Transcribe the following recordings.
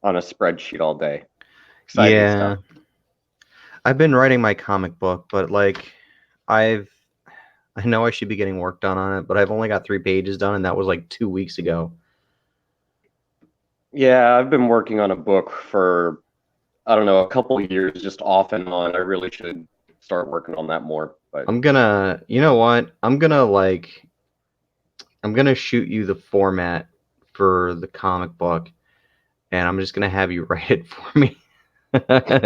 on a spreadsheet all day. Exciting Yeah, stuff. I've been writing my comic book, but like I've I know I should be getting work done on it, but I've only got 3 pages done, and that was like 2 weeks ago. Yeah, I've been working on a book for, I don't know, a couple of years, just off and on. I really should start working on that more. But You know what? I'm gonna shoot you the format for the comic book, and I'm just gonna have you write it for me.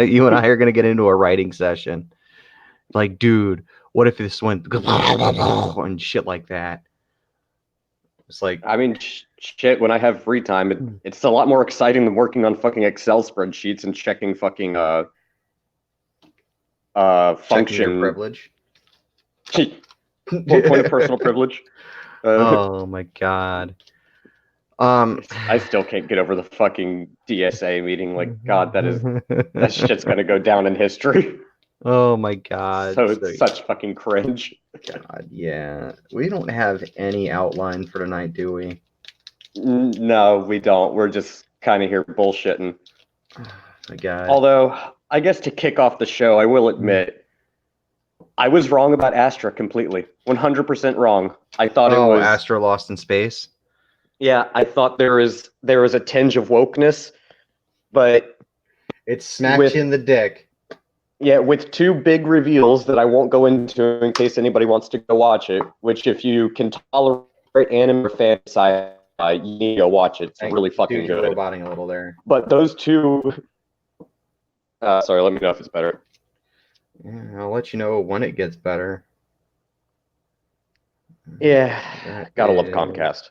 You and I are gonna get into a writing session. Like, dude, what if this went and shit like that? It's like, I mean, shit, when I have free time, it's a lot more exciting than working on fucking Excel spreadsheets and checking fucking checking your function privilege. point of personal privilege. Uh, Oh my god. I still can't get over the fucking DSA meeting. Like, God, that shit's gonna go down in history. Oh my god. So So it's such fucking cringe. god, yeah. We don't have any outline for tonight, do we? No, we don't. We're just kind of here bullshitting. Oh my god. Although, I guess to kick off the show, I will admit I was wrong about Astra completely. 100% wrong. I thought it Oh, was, Astro Lost in Space. yeah, I thought there was a tinge of wokeness, but It smacked with you in the dick. yeah, with two big reveals that I won't go into in case anybody wants to go watch it, which if you can tolerate anime or fantasy, you need to go watch it. It's really fucking Dude, you're good. roboting a little there. But those two, sorry, let me know if it's better. Yeah, I'll let you know when it gets better. Yeah, That gotta love is, Comcast.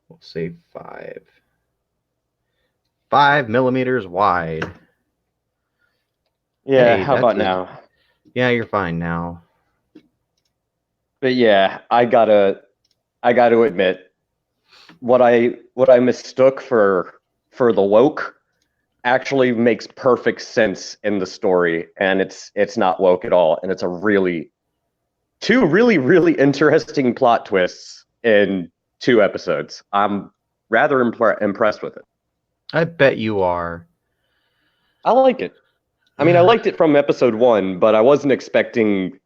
we'll say 5 millimeters wide. Yeah, Hey, how that's about a now? yeah. You're fine now. But yeah, I gotta admit what I mistook for the woke actually makes perfect sense in the story, and it's not woke at all, and it's a really two really interesting plot twists in 2 episodes. I'm rather impressed with it. I bet you are. I like it. I mean, I liked it from episode 1, but I wasn't expecting.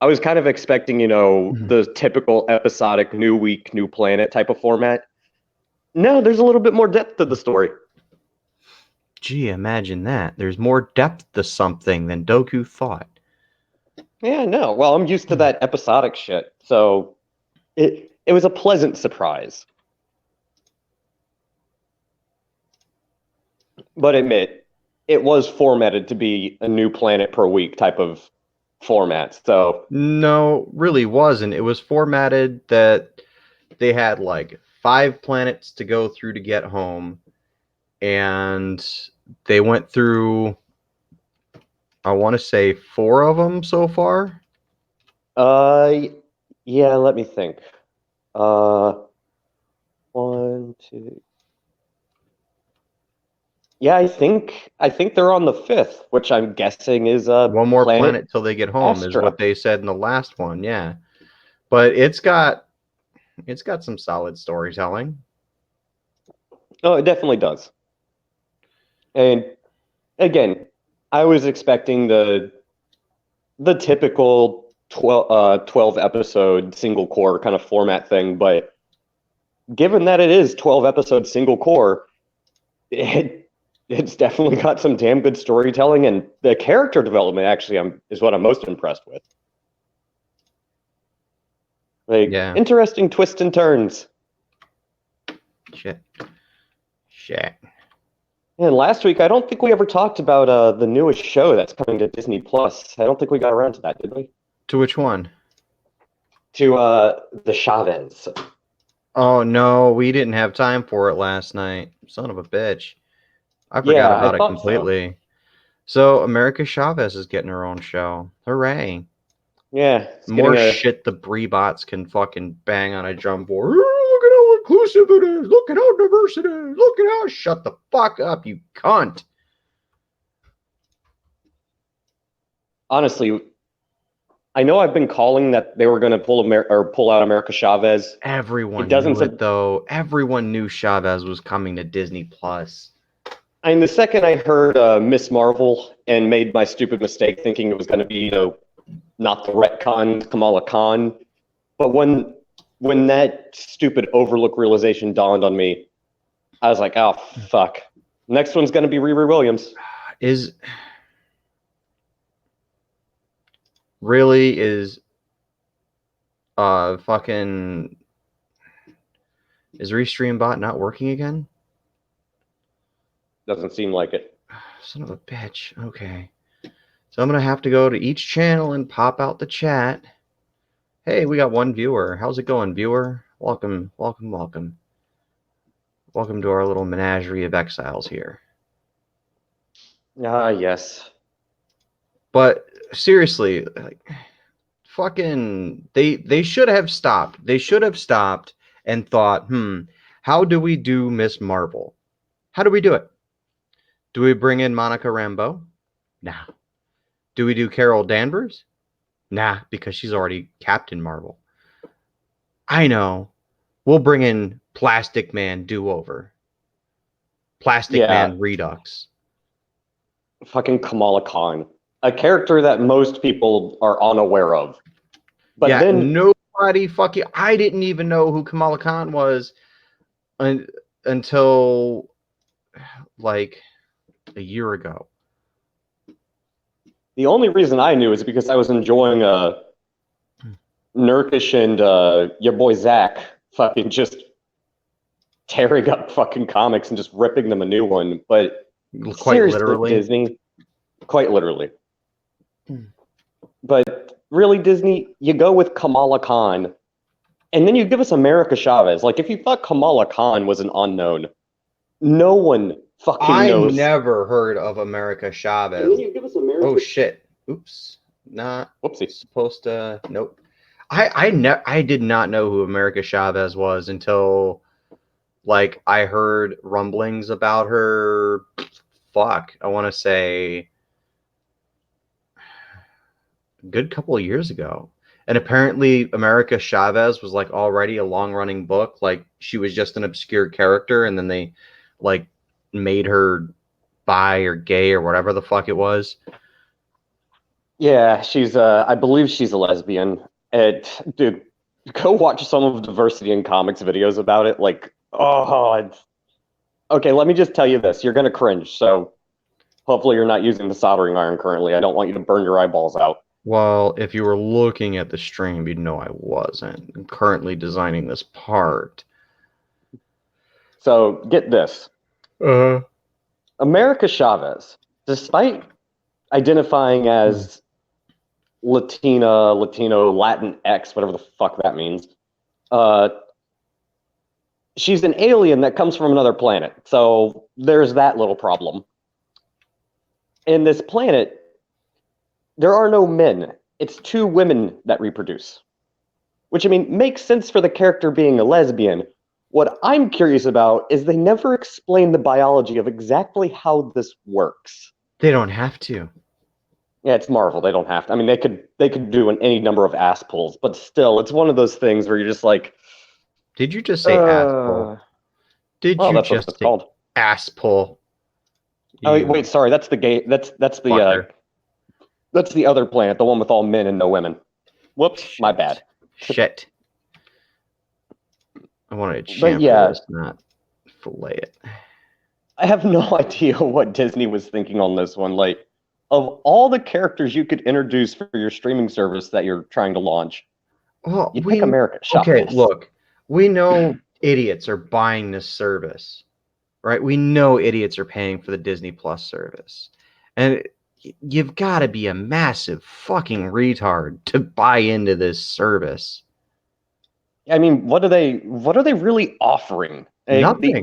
I was kind of expecting, the typical episodic new week, new planet type of format. No, there's a little bit more depth to the story. Gee, imagine that. There's more depth to something than Doku thought. Yeah, no. Well, I'm used to that episodic shit, so it was a pleasant surprise. But admit, it was formatted to be a new planet per week type of format. So No, really wasn't. It was formatted that they had like 5 planets to go through to get home, and they went through, I want to say, 4 of them so far. uh yeah, let me think. Uh one, two. Yeah, I think they're on the fifth, which I'm guessing is One more planet planet till they get home is Astra. what they said in the last one. Yeah, but it's got some solid storytelling. Oh, it definitely does. And again, I was expecting the typical 12 episode single core kind of format thing, but given that it is 12 episode single core, it's definitely got some damn good storytelling, and the character development actually is what I'm most impressed with. Like, Yeah. interesting twists and turns. Shit. Shit. And last week, I don't think we ever talked about the newest show that's coming to Disney Plus. I don't think we got around to that, did we? To which one? To the Chavez. Oh no, we didn't have time for it last night. Son of a bitch. I forgot Yeah, I about it thought so. completely. So America Chavez is getting her own show. Hooray. Yeah, it's More getting a. shit the Breebots can fucking bang on a drum board. Look at how inclusive it is. Look at how diverse it is. Look at how. Shut the fuck up, you cunt. Honestly, I know I've been calling that they were going to pull out America Chavez. Everyone It doesn't. knew it, though. Everyone knew Chavez was coming to Disney Plus. I mean, the second I heard Miss Marvel and made my stupid mistake thinking it was going to be, not the retcon Kamala Khan, but when that stupid Overlook realization dawned on me, I was like, oh fuck, next one's going to be Riri Williams. Is fucking is Restream bot not working again? Doesn't seem like it. Son of a bitch. Okay. So I'm going to have to go to each channel and pop out the chat. Hey, we got one viewer. How's it going, viewer? Welcome, welcome, welcome. Welcome to our little menagerie of exiles here. Ah, yes. But seriously, like, fucking, they should have stopped. They should have stopped and thought, how do we do Miss Marvel? How do we do it? Do we bring in Monica Rambeau? Nah. Do we do Carol Danvers? Nah, because she's already Captain Marvel. I know. We'll bring in Plastic Man Do-Over. Plastic Man Redux. Fucking Kamala Khan. A character that most people are unaware of. But yeah, then nobody fucking... I didn't even know who Kamala Khan was until, like, a year ago. The only reason I knew is because I was enjoying Nurkish and your boy Zach fucking just tearing up fucking comics and just ripping them a new one. But quite seriously, literally, Disney, quite literally. But really, Disney, you go with Kamala Khan, and then you give us America Chavez. Like, if you thought Kamala Khan was an unknown, no one fucking knows. I never heard of America Chavez. And then you give us America. Oh shit! Oops, not Whoopsie. Supposed to. Nope. I did not know who America Chavez was until, like, I heard rumblings about her. Fuck, I want to say a good couple of years ago. And apparently America Chavez was like already a long-running book. Like, she was just an obscure character, and then they like made her bi or gay or whatever the fuck it was. Yeah, she's I believe she's a lesbian. Dude, go watch some of Diversity in Comics videos about it. Like, okay, let me just tell you this. You're gonna cringe, so hopefully you're not using the soldering iron currently. I don't want you to burn your eyeballs out. Well, if you were looking at the stream, you'd know I wasn't. I'm currently designing this part. So get this. America Chavez, despite identifying as Latina, Latino, Latin X, whatever the fuck that means, she's an alien that comes from another planet. So there's that little problem. In this planet, there are no men. It's two women that reproduce. Which, I mean, makes sense for the character being a lesbian. What I'm curious about is they never explain the biology of exactly how this works. They don't have to. Yeah, it's Marvel. They don't have to. I mean, they could do any number of ass pulls, but still, it's one of those things where you're just like... Did you just say ass pull? Did you just say called. Ass pull? Oh, wait, sorry. That's the gay... That's the other planet, the one with all men and no women. Whoops, shit. My bad. Shit. I wanted to chamfer this, not fillet it. I have no idea what Disney was thinking on this one. Like, of all the characters you could introduce for your streaming service that you're trying to launch, you pick America Chavez. Okay, look, we know idiots are buying this service, right? We know idiots are paying for the Disney Plus service. And you've got to be a massive fucking retard to buy into this service. I mean, what are they really offering? Nothing.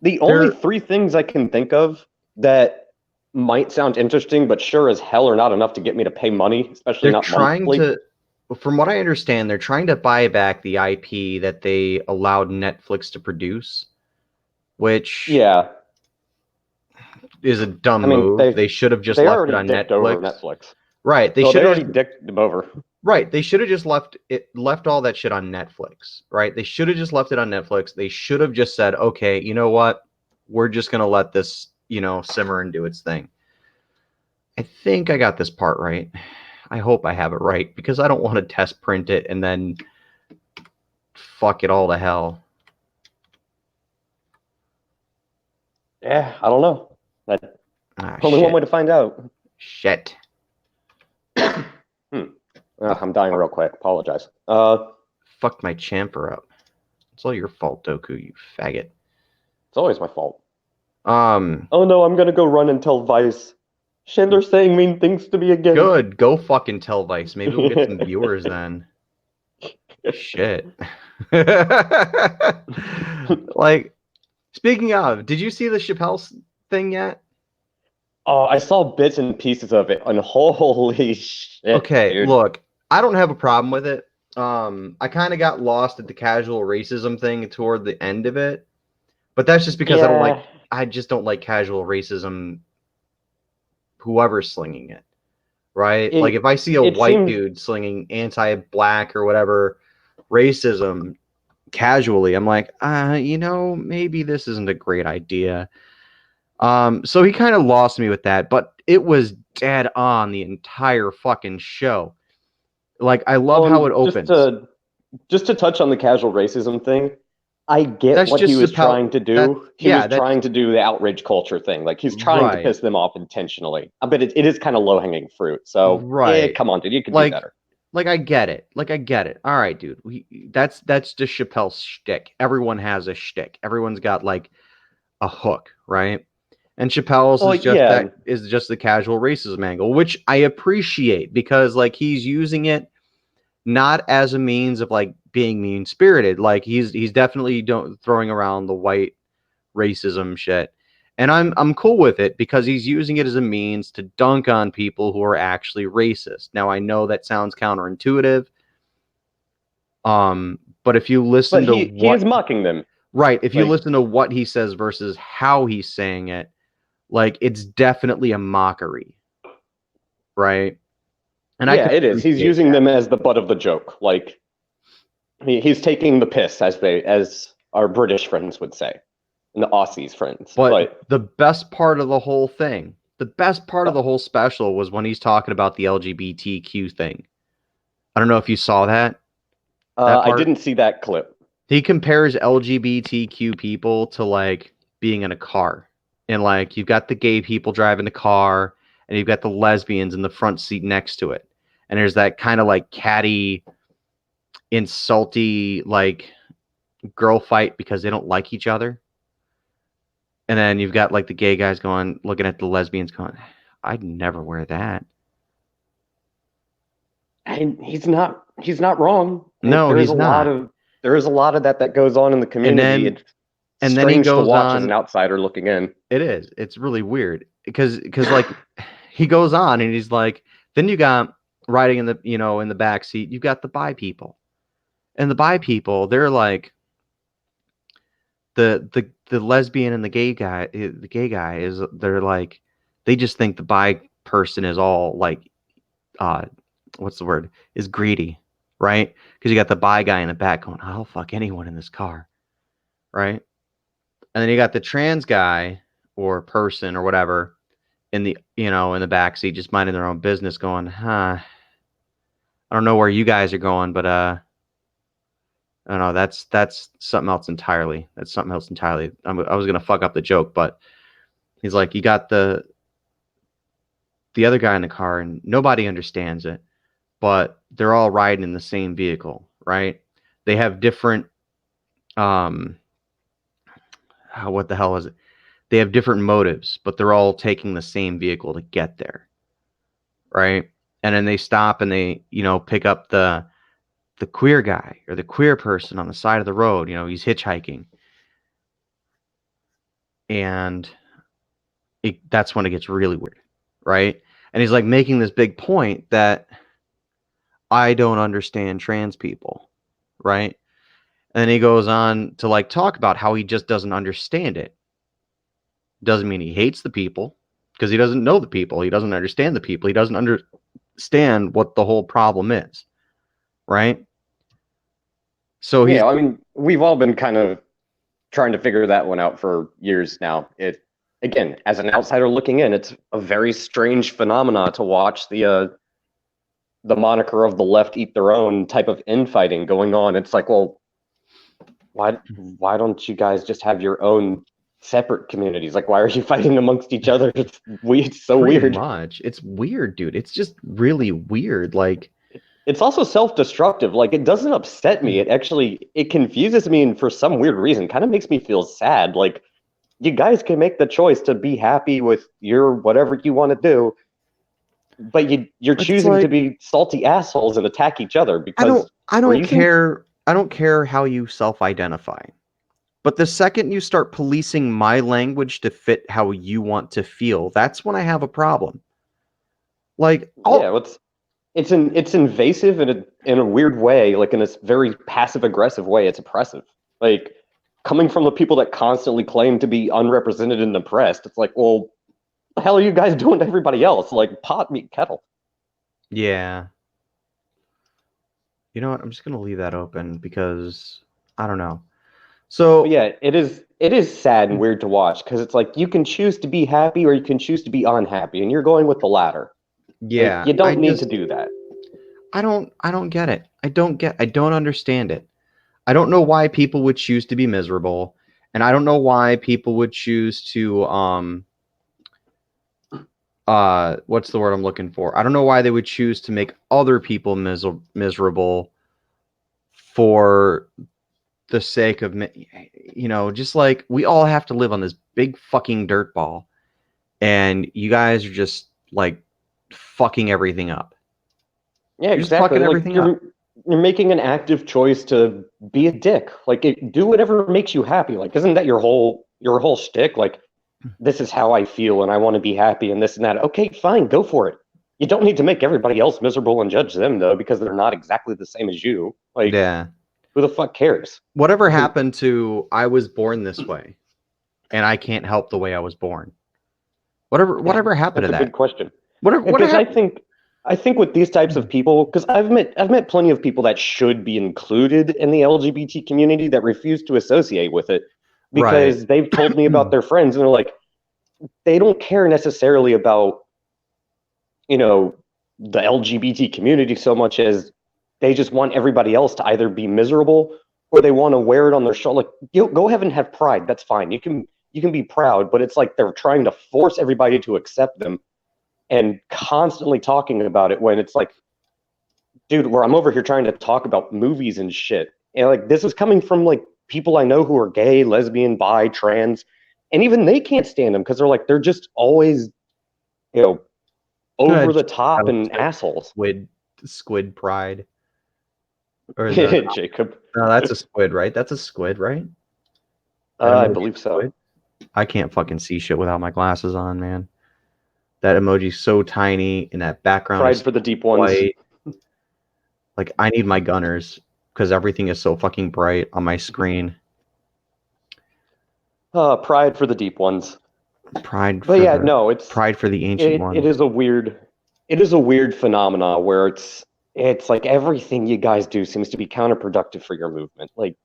The only three things I can think of that might sound interesting, but sure as hell are not enough to get me to pay money, especially not monthly. From what I understand, they're trying to buy back the IP that they allowed Netflix to produce, which is a dumb move. They should have just left it on Netflix. Right. They Well, should they have already dicked him over. Right. They should have just left all that shit on Netflix. Right. They should have just left it on Netflix. They should have just said, okay, you know what? We're just gonna let this, simmer and do its thing. I think I got this part right. I hope I have it right because I don't want to test print it and then fuck it all to hell. Yeah, I don't know. That's only Shit. one way to find out. Shit. I'm dying real quick. Apologize. Fucked my chamfer up. It's all your fault, Doku, you faggot. It's always my fault. Um, Oh no, I'm gonna go run and tell Vice. Chandler's saying mean things to me again. Good. Go fucking tell Vice. Maybe we'll get some viewers then. Shit. Like, speaking of, did you see the Chappelle thing yet? Oh, I saw bits and pieces of it, and holy shit, Okay, dude. look, I don't have a problem with it. I kind of got lost at the casual racism thing toward the end of it, but that's just because Yeah. I just don't like casual racism, whoever's slinging it, right? Like if I see a It white seemed dude slinging anti-black or whatever racism casually, I'm like, maybe this isn't a great idea. So he kind of lost me with that, but it was dead on the entire fucking show. Like, I love how it opens. just to touch on the casual racism thing, I get That's what he just was Chappelle. trying to do. That's Trying to do the outrage culture thing. Like he's trying to right, piss them off intentionally. But it is kind of low hanging fruit. So right. come on, dude, you can do Like, better. I get it. I get it. All right, dude. That's just Chappelle's shtick. Everyone has a shtick. Everyone's got like a hook, right? And Chappelle's Oh is just yeah, that is just the casual racism angle, which I appreciate because like he's using it not as a means of like being mean spirited. Like he's definitely throwing around the white racism shit. And I'm cool with it because he's using it as a means to dunk on people who are actually racist. Now I know that sounds counterintuitive. But if you listen but to he is mocking them. right, if you Like, listen to what he says versus how he's saying it, like it's definitely a mockery. Right? And I yeah, can it is. He's appreciate using that. them as the butt of the joke. Like he's taking the piss, as our British friends would say, and the Aussies friends. But the best part of the whole thing, the best part of the whole special was when he's talking about the LGBTQ thing. I don't know if you saw that. That I part. didn't see that clip. He compares LGBTQ people to like being in a car. And like you've got the gay people driving the car and you've got the lesbians in the front seat next to it. And there's that kind of like catty, insulty, like girl fight because they don't like each other. And then you've got like the gay guys looking at the lesbians going, I'd never wear that. And he's not wrong. No, he's not. There is a lot of that goes on in the community. It's And then he strange to goes watch as on. an outsider looking in. It is. It's really weird because like he goes on and he's like, then you got riding in the in the back seat, you've got the bi people, and the bi people they're like the lesbian and the gay guy is they're like they just think the bi person is all like what's the word is greedy, right? Because you got the bi guy in the back going, I'll fuck anyone in this car, right? And then you got the trans guy or person or whatever in the in the backseat just minding their own business going, I don't know where you guys are going, but I don't know, that's something else entirely. That's something else entirely. I was gonna fuck up the joke, but he's like, you got the other guy in the car and nobody understands it, but they're all riding in the same vehicle, right? They have different what the hell is it? They have different motives, but they're all taking the same vehicle to get there, right? And then they stop and they, pick up the queer guy or the queer person on the side of the road. He's hitchhiking, and that's when it gets really weird, right? And he's like making this big point that I don't understand trans people, right? And then he goes on to like talk about how he just doesn't understand it. Doesn't mean he hates the people because he doesn't know the people. He doesn't understand the people. He doesn't understand what the whole problem is, right? So he's Yeah, I mean, we've all been kind of trying to figure that one out for years now. It again, as an outsider looking in, it's a very strange phenomena to watch the moniker of the left eat their own type of infighting going on. It's like, well, why don't you guys just have your own separate communities? Like, why are you fighting amongst each other? It's weird. It's so pretty weird. much. It's weird, dude. It's just really weird. Like, It's also self-destructive. Like, it doesn't upset me. It confuses me, and for some weird reason, kind of makes me feel sad. Like, you guys can make the choice to be happy with your whatever you want to do, but you're it's choosing to like be salty assholes and attack each other because I don't reasons. care. I don't care how you self-identify. But the second you start policing my language to fit how you want to feel, that's when I have a problem. Like, Yeah, it's invasive in a weird way, like in this very passive aggressive way. It's oppressive. Like coming from the people that constantly claim to be unrepresented and oppressed, it's like, well, what the hell are you guys doing to everybody else? Like pot meet kettle. yeah. You know what? I'm just gonna leave that open because I don't know. But So yeah, it is sad and weird to watch because it's like you can choose to be happy or you can choose to be unhappy, and you're going with the latter. Like yeah, you don't need to do that. I don't get it. I don't understand it. I don't know why people would choose to be miserable, and I don't know why people would choose to what's the word I'm looking for? I don't know why they would choose to make other people miserable for the sake of just like we all have to live on this big fucking dirt ball, and you guys are just like fucking everything up. Yeah, You're just exactly. fucking Like everything up. you're making an active choice to be a dick. Like do whatever makes you happy. Like isn't that your whole shtick? Like this is how I feel and I want to be happy and this and that. Okay, fine, go for it. You don't need to make everybody else miserable and judge them though because they're not exactly the same as you. Like Yeah. who the fuck cares? Whatever happened to I was born this way and I can't help the way I was born? Yeah, Whatever happened to that's a good that? question. What Because happened? I think with these types of people, because I've met plenty of people that should be included in the LGBT community that refuse to associate with it Right. because they've told me about their friends and they're like they don't care necessarily about you know the LGBT community so much as they just want everybody else to either be miserable or they want to wear it on their shoulder. Like, go ahead and have pride. That's fine. You can be proud, but it's like they're trying to force everybody to accept them and constantly talking about it when it's like, dude, where I'm over here trying to talk about movies and shit. And like this is coming from like people I know who are gay, lesbian, bi, trans, and even they can't stand them because they're just always, you know, over the top and assholes. Squid pride or the Jacob. no, that's a squid, right? That's a squid, right? That I emoji believe so. squid. I can't fucking see shit without my glasses on, man. That emoji's so tiny and that background is Pride for the so deep ones. white. Like I need my gunners because everything is so fucking bright on my screen. Pride for the deep ones. Pride But for yeah, the no, it's pride for the ancient it, ones. it is a weird it is a weird phenomena where it's like everything you guys do seems to be counterproductive for your movement. Like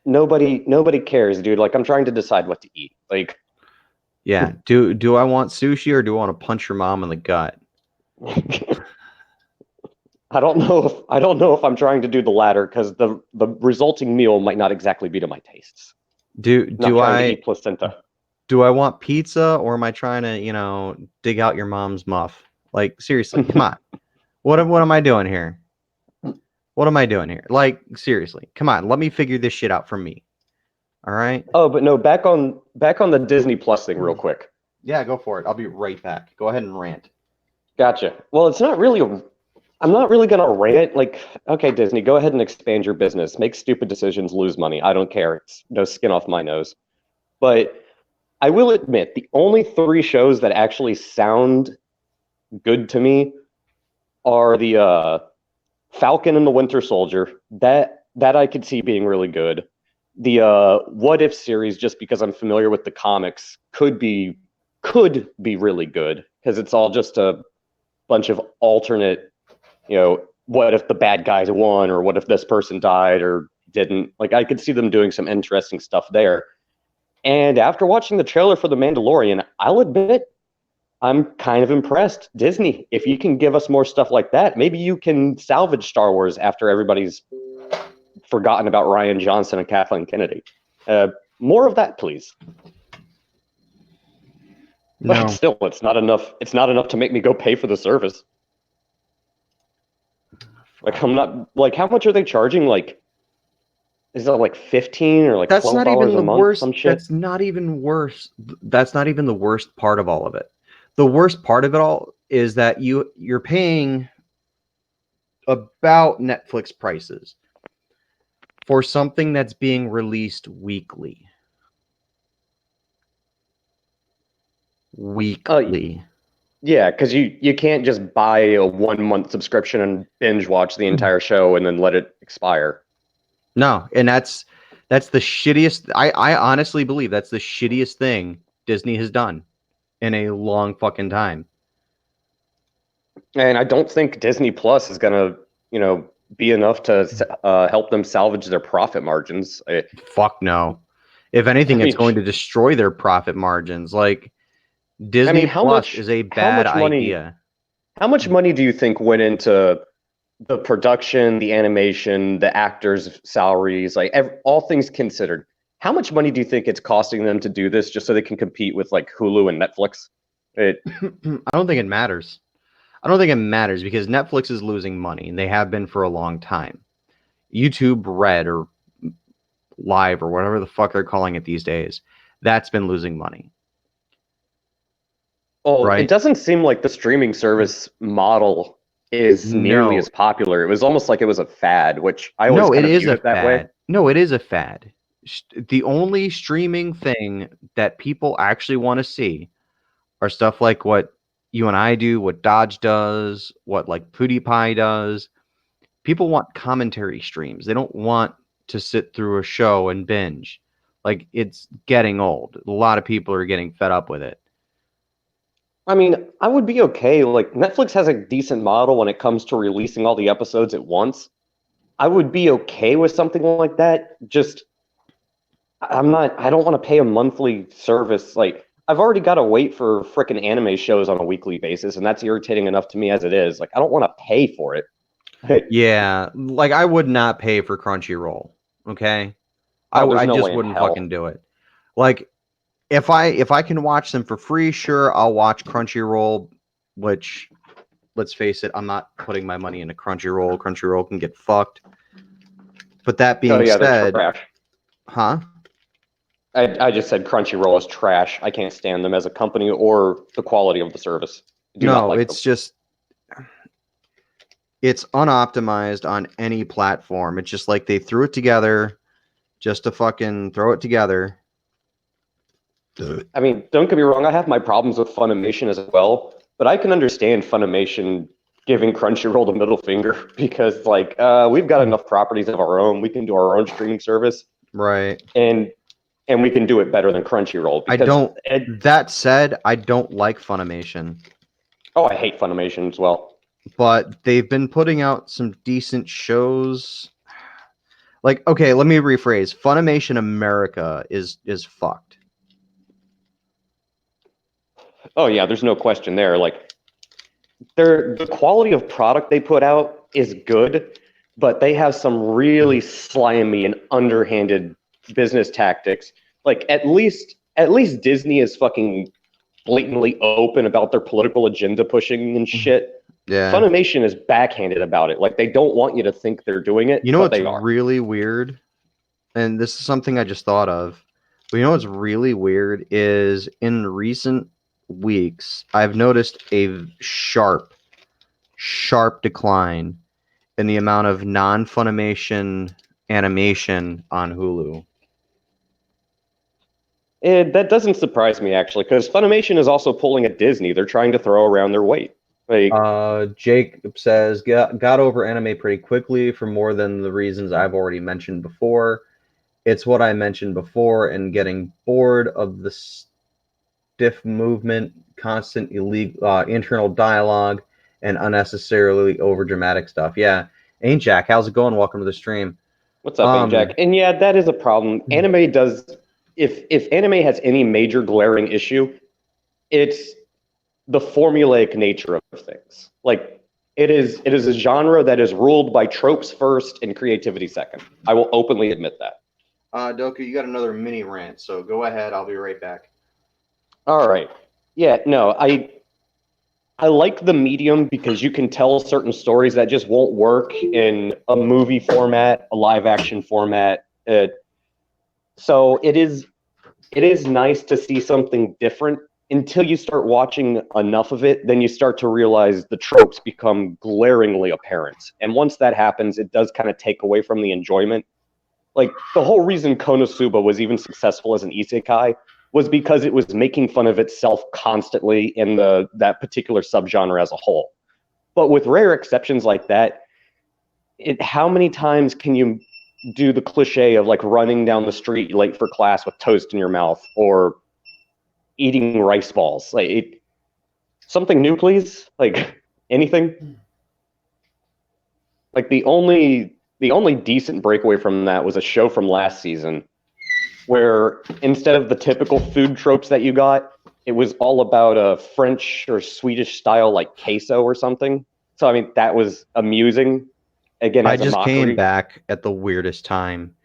nobody cares, dude. Like I'm trying to decide what to eat. Like Yeah. Do I want sushi or do I want to punch your mom in the gut? I don't know if I'm trying to do the latter because the resulting meal might not exactly be to my tastes. Do I'm not do trying to I eat placenta. do I want pizza or am I trying to, dig out your mom's muff? Like seriously, come on. What am I doing here? What am I doing here? Like seriously, come on. Let me figure this shit out for me. All right? Oh, but no, back on the Disney Plus thing real quick. Yeah, go for it. I'll be right back. Go ahead and rant. Gotcha. Well, it's not really I'm not really gonna rant. Like, okay, Disney, go ahead and expand your business. Make stupid decisions, lose money. I don't care. It's no skin off my nose. But I will admit, the only three shows that actually sound good to me are the Falcon and the Winter Soldier. That I could see being really good. The What If series, just because I'm familiar with the comics, could be really good because it's all just a bunch of alternate what if the bad guys won, or what if this person died or didn't? Like, I could see them doing some interesting stuff there. And after watching the trailer for The Mandalorian, I'll admit I'm kind of impressed. Disney, if you can give us more stuff like that, maybe you can salvage Star Wars after everybody's forgotten about Ryan Johnson and Kathleen Kennedy. More of that, please. No. But still, it's not enough. It's not enough to make me go pay for the service. Like, I'm not like, how much are they charging? Like, is that like 15 or like That's not $12 even a the month? worst. Some shit. That's not even worse. That's not even the worst part of all of it. The worst part of it all is that you're paying about Netflix prices for something that's being released weekly. Weekly. Yeah, because you can't just buy a 1 month subscription and binge watch the entire show and then let it expire. No, and that's the shittiest. I honestly believe that's the shittiest thing Disney has done in a long fucking time. And I don't think Disney Plus is gonna, be enough to help them salvage their profit margins. Fuck no. If anything, I it's mean, going to destroy their profit margins. Like, Disney how Plus much is a how bad much money idea. how much money do you think went into the production, the animation, the actors' salaries, like all things considered? How much money do you think it's costing them to do this just so they can compete with like Hulu and Netflix? I don't think it matters. I don't think it matters because Netflix is losing money and they have been for a long time. YouTube Red or Live or whatever the fuck they're calling it these days, that's been losing money. Oh, it Right? doesn't seem like the streaming service model is nearly No. as popular. It was almost like it was a fad, which I always No, it kind of is viewed a it that way. fad. No, it is a fad. The only streaming thing that people actually want to see are stuff like what you and I do, what Dodge does, what like PewDiePie does. People want commentary streams. They don't want to sit through a show and binge. Like, it's getting old. A lot of people are getting fed up with it. I mean, I would be okay. Like, Netflix has a decent model when it comes to releasing all the episodes at once. I would be okay with something like that. Just, I don't want to pay a monthly service. Like, I've already got to wait for frickin' anime shows on a weekly basis, and that's irritating enough to me as it is. Like, I don't want to pay for it. Yeah, like I would not pay for Crunchyroll. Okay, Oh, there's I no just way in wouldn't fucking hell. do it. Like, if I can watch them for free, sure, I'll watch Crunchyroll. Which, let's face it, I'm not putting my money into Crunchyroll. Crunchyroll can get fucked. But that Oh being yeah, they're said, trash. huh? I just said Crunchyroll is trash. I can't stand them as a company or the quality of the service. I do not No, like them. it's just it's unoptimized on any platform. It's just like they threw it together just to fucking throw it together. I mean, don't get me wrong, I have my problems with Funimation as well, but I can understand Funimation giving Crunchyroll the middle finger because, like, we've got enough properties of our own. We can do our own streaming service, Right. and we can do it better than Crunchyroll I because don't. That said, I don't like Funimation, oh, I hate Funimation as well. but they've been putting out some decent shows. Like, okay, let me rephrase. Funimation America is fucked. Oh yeah, there's no question there. Like, the quality of product they put out is good, but they have some really slimy and underhanded business tactics. Like, at least Disney is fucking blatantly open about their political agenda pushing and shit. Yeah. Funimation is backhanded about it. Like, they don't want you to think they're doing it, You know but what's they are. really weird? And this is something I just thought of. But you know what's really weird is in recent weeks, I've noticed a sharp decline in the amount of non-Funimation animation on Hulu. That doesn't surprise me, actually, because Funimation is also pulling at Disney. They're trying to throw around their weight. Like, Jake says, got over anime pretty quickly for more than the reasons I've already mentioned before. It's what I mentioned before, and getting bored of the stiff movement, constant illegal internal dialogue, and unnecessarily overdramatic stuff. Yeah. Ain't Jack, how's it going? Welcome to the stream. What's up, Jack? And yeah, that is a problem. Anime does, if anime has any major glaring issue, it's the formulaic nature of things. Like it is a genre that is ruled by tropes first and creativity second. I will openly admit that. Doku, you got another mini rant, so go ahead. I'll be right back. All right. Yeah, no, I like the medium because you can tell certain stories that just won't work in a movie format, a live action format. So it is nice to see something different until you start watching enough of it. Then you start to realize the tropes become glaringly apparent. And once that happens, it does kind of take away from the enjoyment. Like the whole reason Konosuba was even successful as an isekai was because it was making fun of itself constantly in that particular subgenre as a whole. But with rare exceptions like that, how many times can you do the cliche of like running down the street late for class with toast in your mouth or eating rice balls? Like something new, please. Like anything. Like the only decent breakaway from that was a show from last season where instead of the typical food tropes that you got, it was all about a French or Swedish style like queso or something. So I mean that was amusing. Again, I as a just came mockery. back at the weirdest time.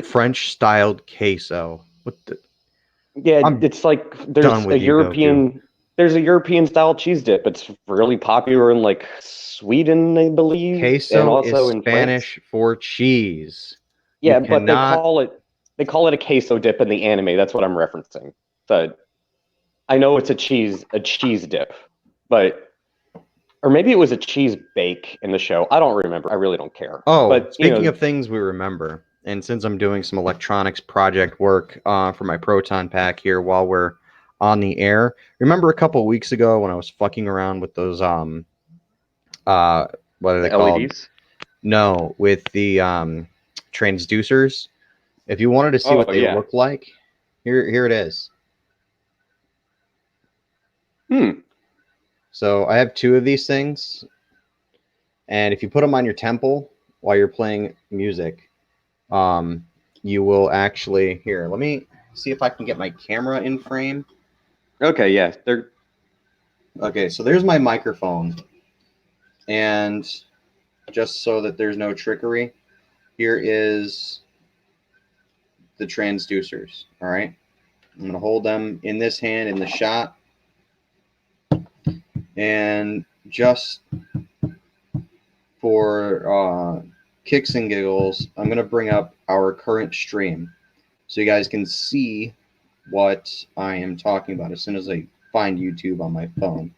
French styled queso. What the? Yeah, I'm it's like done with you, Goku. there's a European style cheese dip. It's really popular in like Sweden, I believe, and Queso is also in France. Spanish for cheese. You Yeah, but they cannot. call it a queso dip in the anime. That's what I'm referencing. So I know it's a cheese dip, but or maybe it was a cheese bake in the show. I don't remember. I really don't care. Oh, But speaking of things we remember, and since I'm doing some electronics project work for my Proton pack here while we're on the air, remember a couple weeks ago when I was fucking around with those what are they the called? LEDs. No, with the transducers. If you wanted to see what Oh they yeah. look like, here it is. So I have two of these things, and if you put them on your temple while you're playing music, you will actually here. Let me see if I can get my camera in frame. Okay. Yeah. They're Okay, so there's my microphone, and just so that there's no trickery, here is the transducers. All right, I'm gonna hold them in this hand in the shot, and just for kicks and giggles, I'm gonna bring up our current stream so you guys can see what I am talking about as soon as I find YouTube on my phone.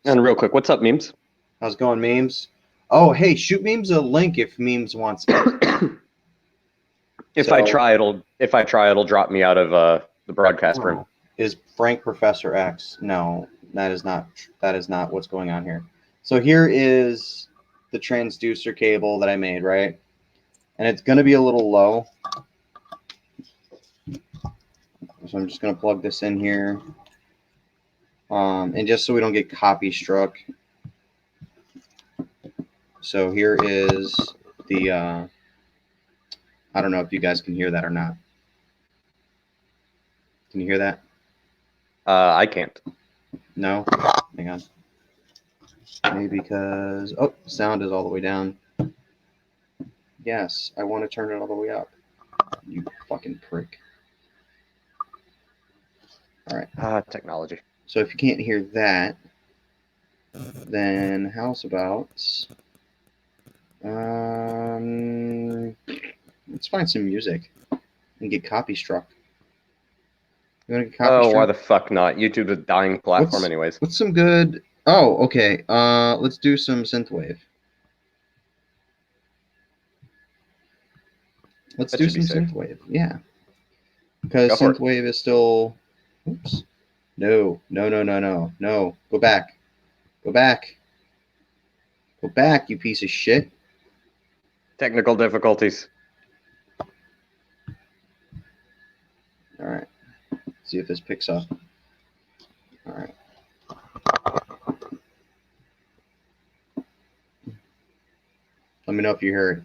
and real quick. What's up, memes? How's it going, memes? Oh, hey, shoot memes a link if memes wants it. If I try, it'll drop me out of the broadcast room. Is Frank Professor X? No, that is not what's going on here. So here is the transducer cable that I made, right? And it's going to be a little low. So I'm just going to plug this in here. And just so we don't get copy struck. So here is the, I don't know if you guys can hear that or not. Can you hear that? I can't. No? Hang on. Maybe because, oh, sound is all the way down. Yes, I want to turn it all the way up. You fucking prick. All right. Technology. So if you can't hear that, then how's about let's find some music and get copy struck. You want to get copy Oh, struck? why the fuck not? YouTube's a dying platform, anyways. What's some good? Oh, okay. Let's do some synthwave. Let's That do should be some safe. synthwave. Yeah, because Go for it. synthwave is still. Oops. No. Go back. Go back. Go back, you piece of shit. Technical difficulties. All right. See if this picks up. All right. Let me know if you hear it.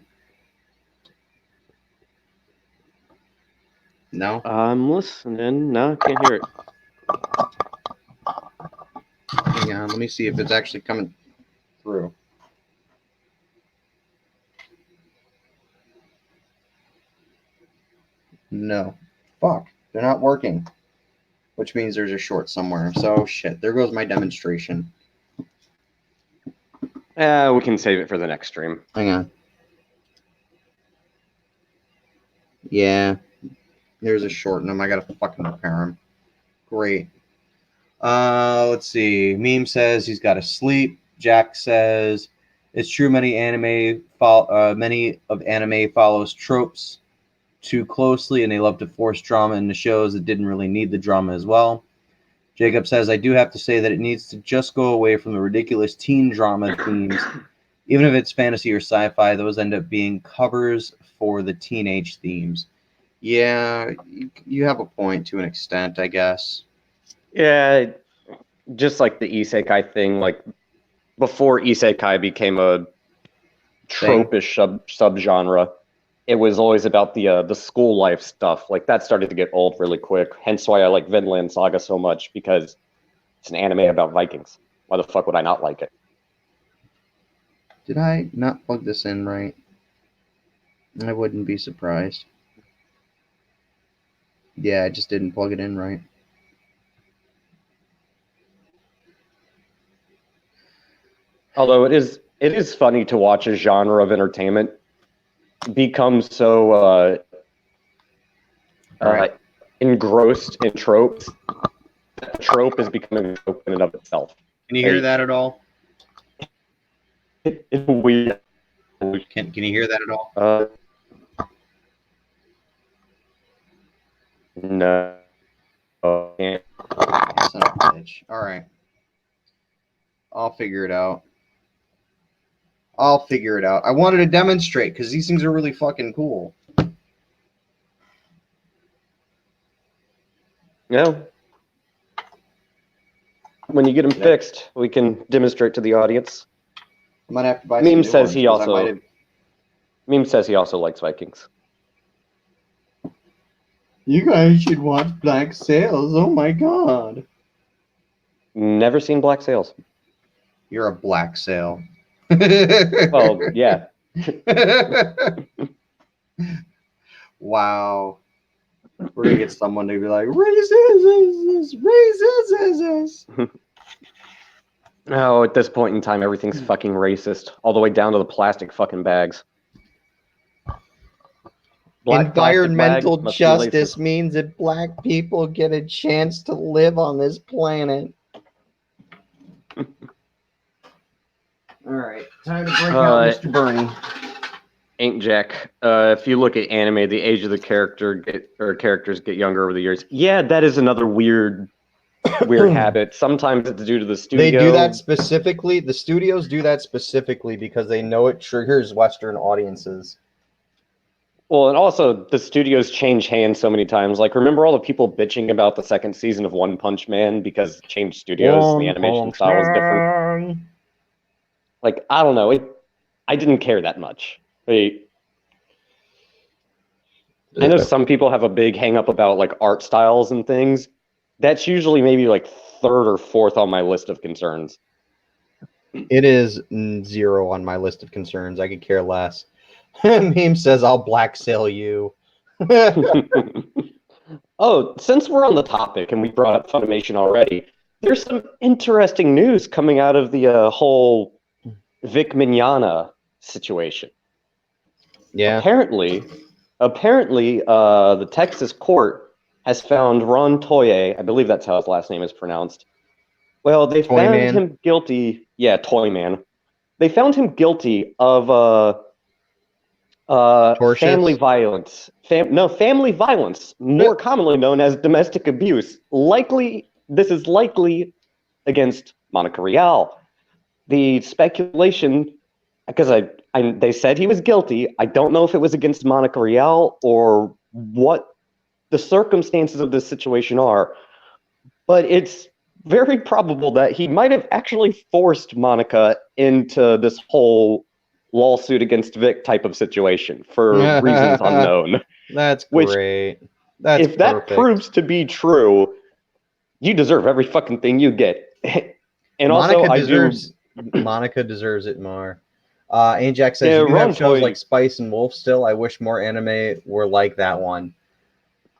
No? I'm listening. No, can't hear it. Hang on, let me see if it's actually coming through. No. Fuck. They're not working. Which means there's a short somewhere. So, shit. There goes my demonstration. We can save it for the next stream. Hang on. Yeah. There's a short in them. I gotta fucking repair them. Great. Let's see. Meme says he's got to sleep. Jack says it's true. Many of anime follows tropes too closely, and they love to force drama into shows that didn't really need the drama as well. Jacob says I do have to say that it needs to just go away from the ridiculous teen drama themes, even if it's fantasy or sci-fi. Those end up being covers for the teenage themes. Yeah, you have a point to an extent, I guess. Yeah, just like the isekai thing, like before isekai became a tropish subgenre, it was always about the school life stuff. Like that started to get old really quick. Hence why I like Vinland Saga so much, because it's an anime about Vikings. Why the fuck would I not like it? Did I not plug this in right? I wouldn't be surprised. Yeah, I just didn't plug it in right. Although it is funny to watch a genre of entertainment become so Right. engrossed in tropes. That the trope is becoming a trope in and of itself. Can you hear that at all? It's weird. Can you hear that at all? No. Can't. Son of a bitch. All right. I'll figure it out. I wanted to demonstrate because these things are really fucking cool. No. When you get them fixed, we can demonstrate to the audience. I might have to buy some Meme new says ones, he 'cause I also. might have- Meme says he also likes Vikings. You guys should watch Black Sails. Oh my god. Never seen Black Sails. You're a black sail. Well, yeah. Wow. We're gonna get someone to be like, racist. Oh, at this point in time, everything's fucking racist, all the way down to the plastic fucking bags. Black plastic Environmental bag must be justice racist. means that black people get a chance to live on this planet. All right, time to break out Mr. Bernie. Ain't Jack. If you look at anime, the age of the characters get younger over the years. Yeah, that is another weird habit. Sometimes it's due to the studio. They do that specifically. The studios do that specifically because they know it triggers Western audiences. Well, and also the studios change hands so many times. Like, remember all the people bitching about the second season of One Punch Man because it changed studios and the animation style was different? Like, I don't know. I didn't care that much. I know some people have a big hang up about like art styles and things. That's usually maybe like third or fourth on my list of concerns. It is 0 on my list of concerns. I could care less. Meme says I'll black sail you. Oh, since we're on the topic and we brought up Funimation already, there's some interesting news coming out of the whole Vic Mignogna situation. Yeah. Apparently, the Texas court has found Ron Toye, I believe that's how his last name is pronounced. Well, they found him guilty. Yeah, Toy Man. They found him guilty of family violence. Family violence, more commonly known as domestic abuse. This is likely against Monica Rial. The speculation, because they said he was guilty. I don't know if it was against Monica Rial or what the circumstances of this situation are, but it's very probable that he might have actually forced Monica into this whole lawsuit against Vic type of situation for reasons unknown. That's Which, great. That's if that perfect. proves to be true, you deserve every fucking thing you get. And also, Monica deserves it more. Ajax says, Yeah, you do have Ron shows Toy. like Spice and Wolf still. I wish more anime were like that one.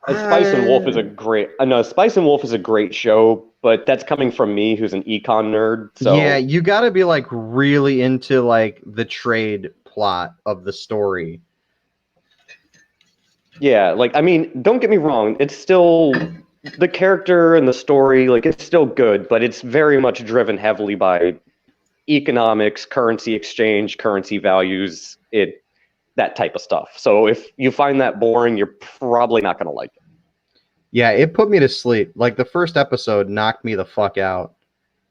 Spice and Wolf is a great. No, Spice and Wolf is a great show, but that's coming from me, who's an econ nerd. So Yeah, you got to be like really into like the trade plot of the story. yeah, like I mean, don't get me wrong, it's still the character and the story, like it's still good, but it's very much driven heavily by economics, currency exchange, currency values, that type of stuff. So if you find that boring, you're probably not going to like it. Yeah, it put me to sleep. Like the first episode knocked me the fuck out.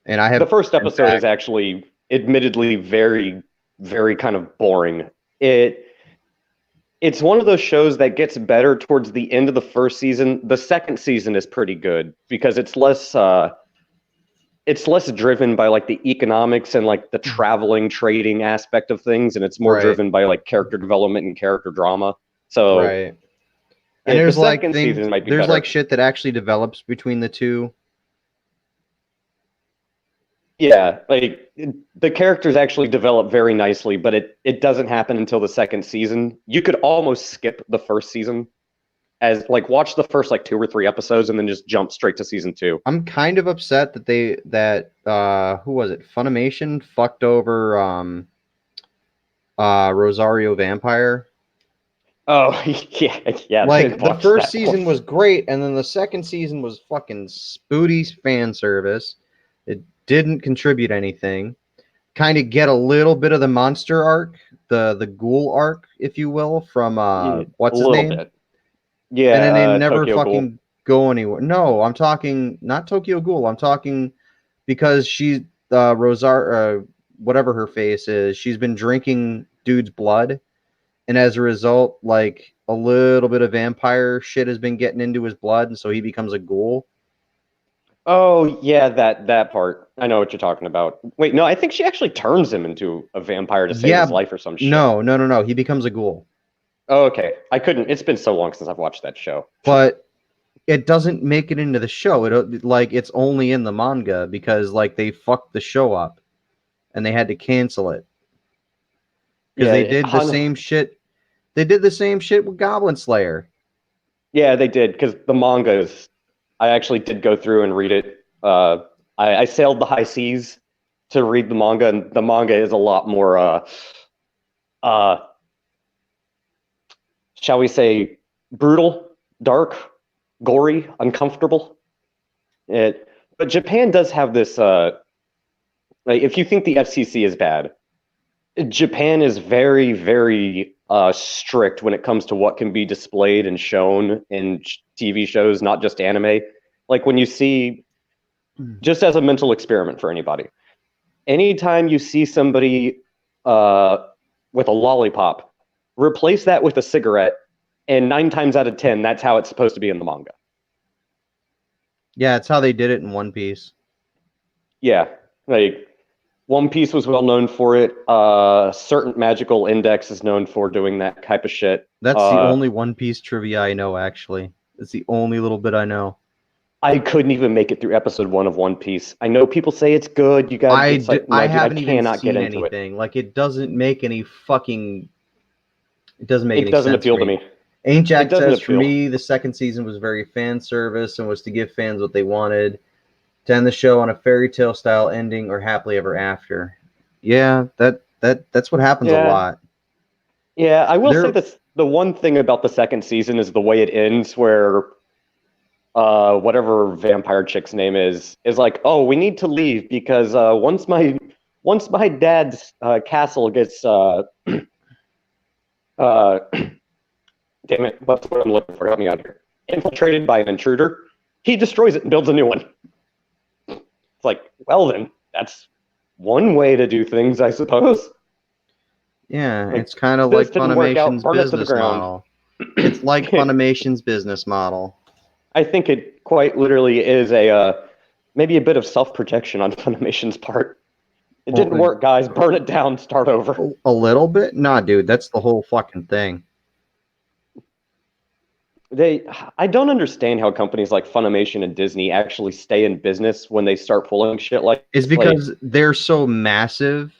And I have The first episode is actually admittedly very, very kind of boring. It's one of those shows that gets better towards the end of the first season. The second season is pretty good because it's less driven by like the economics and like the traveling trading aspect of things, and it's more Right. driven by like character development and character drama. So Right. And the there's like second things, season might be there's better. like shit that actually develops between the two. Yeah, like the characters actually develop very nicely, but it doesn't happen until the second season. You could almost skip the first season as like watch the first like 2 or 3 episodes and then just jump straight to season 2. I'm kind of upset that who was it? Funimation fucked over Rosario Vampire. Oh, yeah. Like the Watch first that season was great, and then the second season was fucking spooty fan service. It didn't contribute anything. Kind of get a little bit of the monster arc, the ghoul arc, if you will, from Yeah, a what's his little name? bit. And then they Yeah, never Tokyo Ghoul. fucking go anywhere. No, I'm talking not Tokyo Ghoul. I'm talking because she's whatever her face is. She's been drinking dude's blood, and as a result, like a little bit of vampire shit has been getting into his blood, and so he becomes a ghoul. Oh, yeah, that part. I know what you're talking about. Wait, no, I think she actually turns him into a vampire to save his Yeah, life or some shit. no. He becomes a ghoul, Oh, okay. I couldn't. It's been so long since I've watched that show. but it doesn't make it into the show. It like it's only in the manga because like they fucked the show up, and they had to cancel it because Yeah, they did the same shit. They did the same shit with Goblin Slayer. yeah, they did because the manga is. I actually did go through and read it. I sailed the high seas to read the manga, and the manga is a lot more, uh, shall we say, brutal, dark, gory, uncomfortable. But Japan does have this. Like, if you think the FCC is bad, Japan is very, very strict when it comes to what can be displayed and shown in TV shows, not just anime. Like when you see, just as a mental experiment for anybody, anytime you see somebody with a lollipop, replace that with a cigarette, and 9 times out of 10, that's how it's supposed to be in the manga. Yeah, it's how they did it in One Piece. Yeah, like One Piece was well known for it. Certain Magical Index is known for doing that type of shit. That's the only One Piece trivia I know, actually. It's the only little bit I know. I couldn't even make it through episode 1 of One Piece. I know people say it's good. You got. I haven't even cannot seen get into anything. Like it doesn't make any fucking. It doesn't make it. It any doesn't sense appeal to to me. me. Ain't Jack It doesn't says for appeal. me, the second season was very fan service and was to give fans what they wanted, to end the show on a fairy tale style ending or happily ever after. Yeah, that's what happens a Yeah, lot. yeah. I will say There, this: the one thing about the second season is the way it ends, where whatever vampire chick's name is like, oh, we need to leave because once my dad's castle gets uh, damn it, what's what I'm looking for? Help me out here. Infiltrated by an intruder, he destroys it and builds a new one. It's like, well then, that's one way to do things, I suppose. yeah, Like, it's kind of this like didn't work out, Funimation's burn it to the business ground. model. It's like Funimation's business model. I think it quite literally is maybe a bit of self-protection on Funimation's part. It didn't work, guys. Burn it down. Start over. A little bit? Nah, dude, that's the whole fucking thing. I don't understand how companies like Funimation and Disney actually stay in business when they start pulling shit like It's this. Like, because they're so massive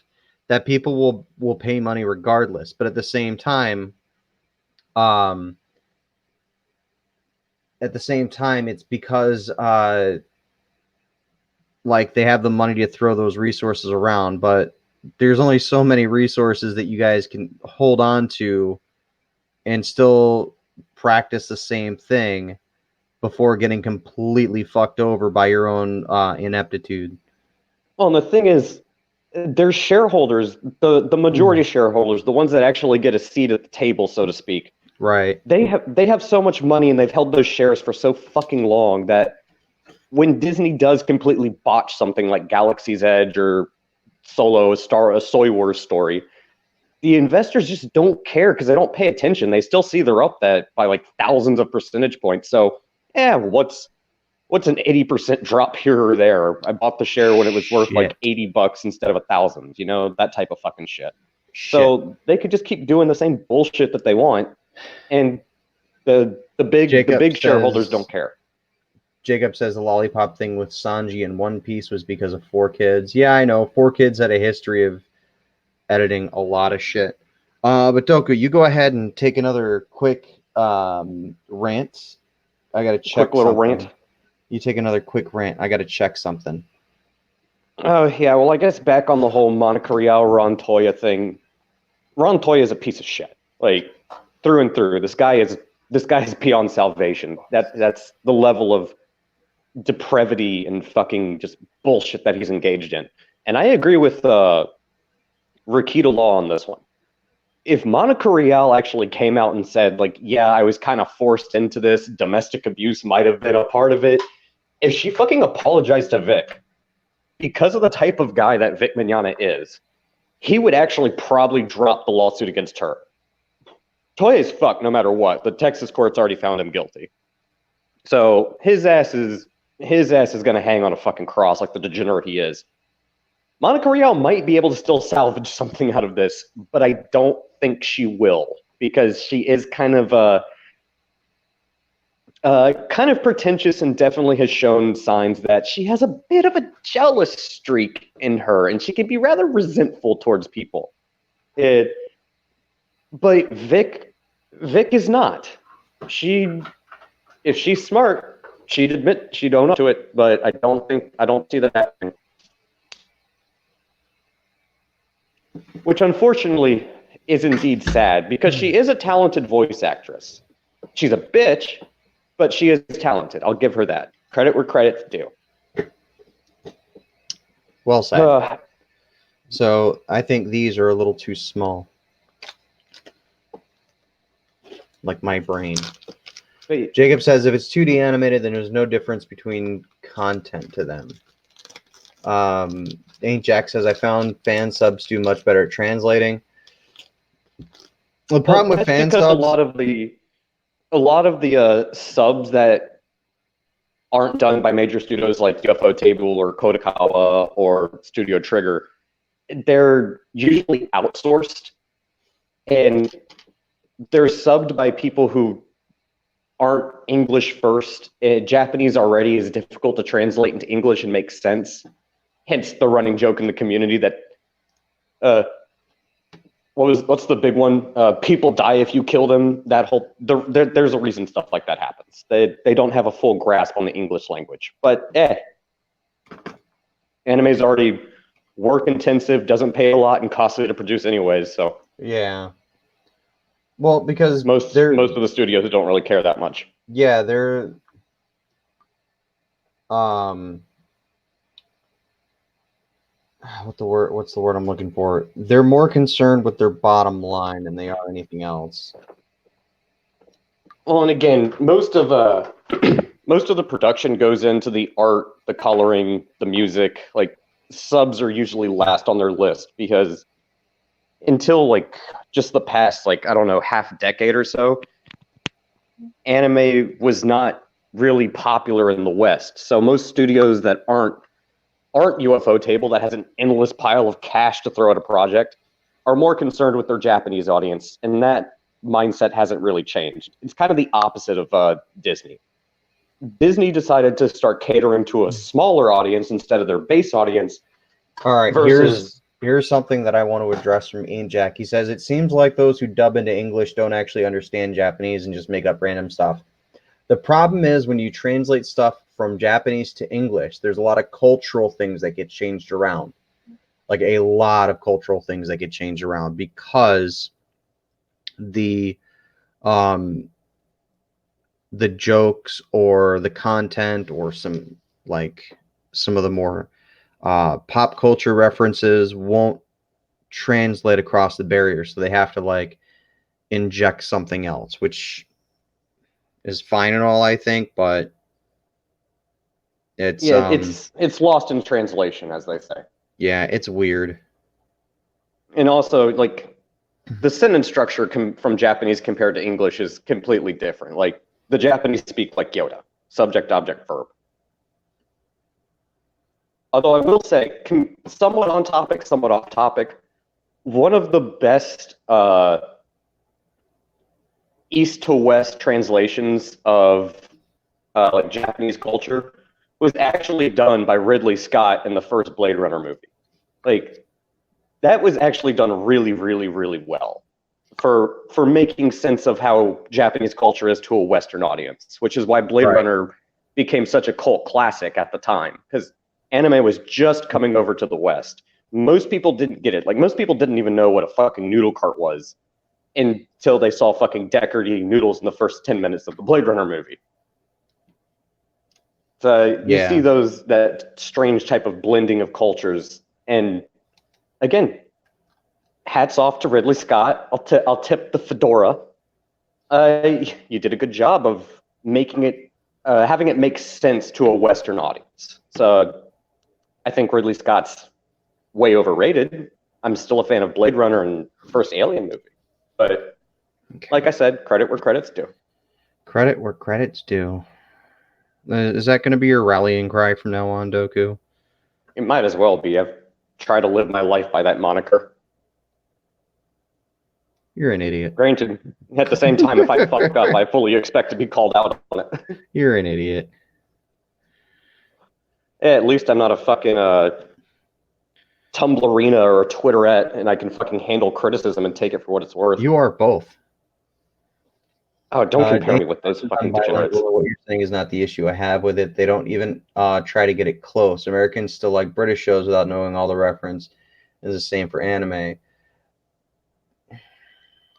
that people will pay money regardless. But at the same time, um, it's because like they have the money to throw those resources around, but there's only so many resources that you guys can hold on to and still practice the same thing before getting completely fucked over by your own ineptitude. well, and the thing is, their shareholders, the majority shareholders, the ones that actually get a seat at the table, so to speak, Right. they have so much money and they've held those shares for so fucking long that when Disney does completely botch something like Galaxy's Edge or Solo, a Soy Wars story, the investors just don't care because they don't pay attention. They still see they're up that by like thousands of percentage points. So, what's an 80% drop here or there? I bought the share when it was worth like $80 instead of 1,000. You know, that type of fucking shit. So they could just keep doing the same bullshit that they want, and the big shareholders don't care. Jacob says the lollipop thing with Sanji and One Piece was because of 4Kids. Yeah, I know. 4Kids had a history of editing a lot of shit. But Doku, you go ahead and take another quick rant. I gotta check quick little something. rant. You take another quick rant. I gotta check something. Oh yeah, well I guess back on the whole Monica Rial Ron Toya thing. Ron Toya is a piece of shit. Like through and through. This guy is beyond salvation. That's the level of depravity and fucking just bullshit that he's engaged in. And I agree with Rakita Law on this one. If Monica Rial actually came out and said, like, yeah, I was kind of forced into this, domestic abuse might have been a part of it, if she fucking apologized to Vic, because of the type of guy that Vic Mignogna is, he would actually probably drop the lawsuit against her. Toya is fucked no matter what. The Texas courts already found him guilty. So his ass is going to hang on a fucking cross like the degenerate he is. Monica Rial might be able to still salvage something out of this, but I don't think she will, because she is kind of pretentious and definitely has shown signs that she has a bit of a jealous streak in her, and she can be rather resentful towards people. But Vic is not. If she's smart, she'd admit she'd own up to it, but I don't see that happening. Which unfortunately is indeed sad, because she is a talented voice actress. She's a bitch, but she is talented. I'll give her that. Credit where credit's due. Well said. So I think these are a little too small. Like my brain. Wait. Jacob says if it's 2D animated, then there's no difference between content to them. Ain't Jack says I found fan subs do much better at translating. The problem with fan subs, a lot of the subs that aren't done by major studios like UFO Table or Kodakawa or Studio Trigger, they're usually outsourced, and they're subbed by people who aren't English first. Japanese already is difficult to translate into English and make sense. Hence the running joke in the community that what's the big one? People die if you kill them. There's a reason stuff like that happens. They don't have a full grasp on the English language. But anime is already work intensive, doesn't pay a lot, and costly to produce anyways. So yeah. Well, because most of the studios don't really care that much. Yeah, they're what's the word I'm looking for? They're more concerned with their bottom line than they are anything else. Well, and again, most of the production goes into the art, the coloring, the music. Like subs are usually last on their list, because until like just the past, like, I don't know, half decade or so, anime was not really popular in the West. So most studios that aren't aren't UFO Table, that has an endless pile of cash to throw at a project, are more concerned with their Japanese audience, and that mindset hasn't really changed. It's kind of the opposite of Disney. Disney decided to start catering to a smaller audience instead of their base audience. All right, versus here's something that I want to address from Ian Jack. He says, it seems like those who dub into English don't actually understand Japanese and just make up random stuff. The problem is when you translate stuff from Japanese to English, there's a lot of cultural things that get changed around. Like a lot of cultural things that get changed around because the jokes or the content or some of the more pop culture references won't translate across the barrier, so they have to like inject something else, which is fine and all, I think, but it's it's lost in translation, as they say. Yeah, it's weird. And also, like, the sentence structure from Japanese compared to English is completely different. Like, the Japanese speak like Yoda, subject, object, verb. Although I will say, somewhat on topic, somewhat off topic, one of the best east to west translations of like Japanese culture was actually done by Ridley Scott in the first Blade Runner movie. Like, that was actually done really, really, really well for making sense of how Japanese culture is to a Western audience, which is why Blade Runner became such a cult classic at the time, because anime was just coming over to the West. Most people didn't get it. Like, most people didn't even know what a fucking noodle cart was until they saw fucking Deckard eating noodles in the first 10 minutes of the Blade Runner movie. So you see that strange type of blending of cultures. And again, hats off to Ridley Scott. I'll tip the fedora. You did a good job of making it, having it make sense to a Western audience. So I think Ridley Scott's way overrated. I'm still a fan of Blade Runner and first Alien movie. But like I said, credit where credit's due. Credit where credit's due. Is that going to be your rallying cry from now on, Doku? It might as well be. I've tried to live my life by that moniker. You're an idiot. Granted, at the same time, if I fuck up, I fully expect to be called out on it. You're an idiot. At least I'm not a fucking Tumblrina or a Twitterette, and I can fucking handle criticism and take it for what it's worth. You are both. Oh, don't compare me with those fucking degenerates. What you're saying is not the issue I have with it. They don't even try to get it close. Americans still like British shows without knowing all the reference. It's the same for anime.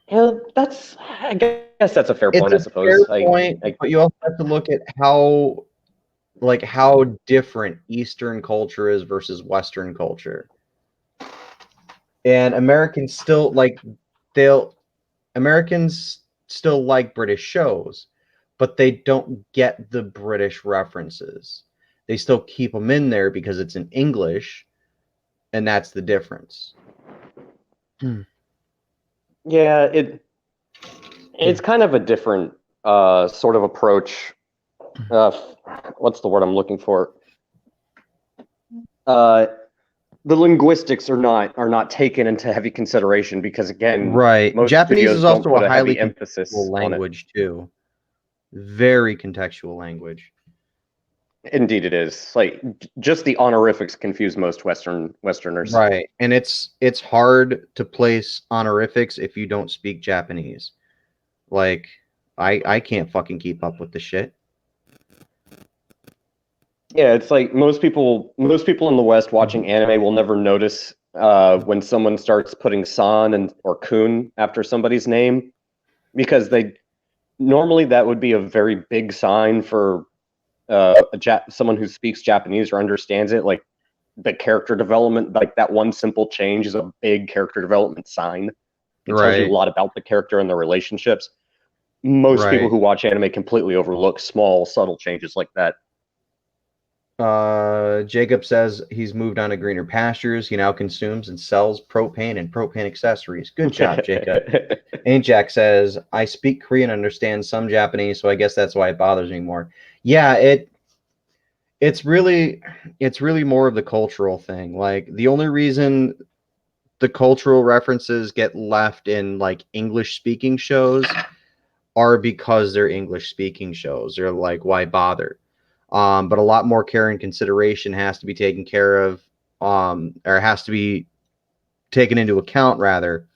Yeah, I guess that's a fair point, I suppose. Fair point, but you also have to look at how different Eastern culture is versus Western culture. And Americans still like British shows, but they don't get the British references. They still keep them in there because it's in English, and that's the difference. Yeah, it's kind of a different sort of approach. What's the word I'm looking for? The linguistics are not taken into heavy consideration because, again, most Japanese is also a highly emphasis contextual language too. Very contextual language. Indeed, it is. Like, just the honorifics confuse most Westerners. Right, and it's hard to place honorifics if you don't speak Japanese. Like, I can't fucking keep up with the shit. Yeah, it's like most people in the West watching anime will never notice when someone starts putting san or kun after somebody's name, because normally that would be a very big sign for someone who speaks Japanese or understands it. Like, the character development, like that one simple change is a big character development sign. It tells you a lot about the character and their relationships. Most people who watch anime completely overlook small, subtle changes like that. Jacob says he's moved on to greener pastures. He now consumes and sells propane and propane accessories. Good job, Jacob. And Jack says, I speak Korean and understand some Japanese, so I guess that's why it bothers me more. Yeah, it's really more of the cultural thing. Like the only reason the cultural references get left in like English speaking shows are because they're English speaking shows. They're like, why bother? But a lot more care and consideration has to be taken care of, or has to be taken into account rather,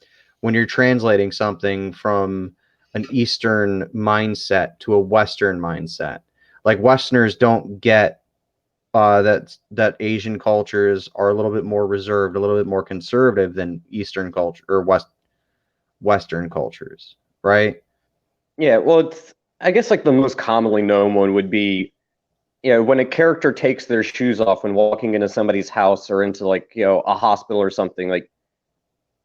when you're translating something from an Eastern mindset to a Western mindset. Like Westerners don't get that Asian cultures are a little bit more reserved, a little bit more conservative than Eastern culture or Western cultures, right? Yeah, well, it's I guess like the most commonly known one would be, when a character takes their shoes off when walking into somebody's house or into like, a hospital or something, like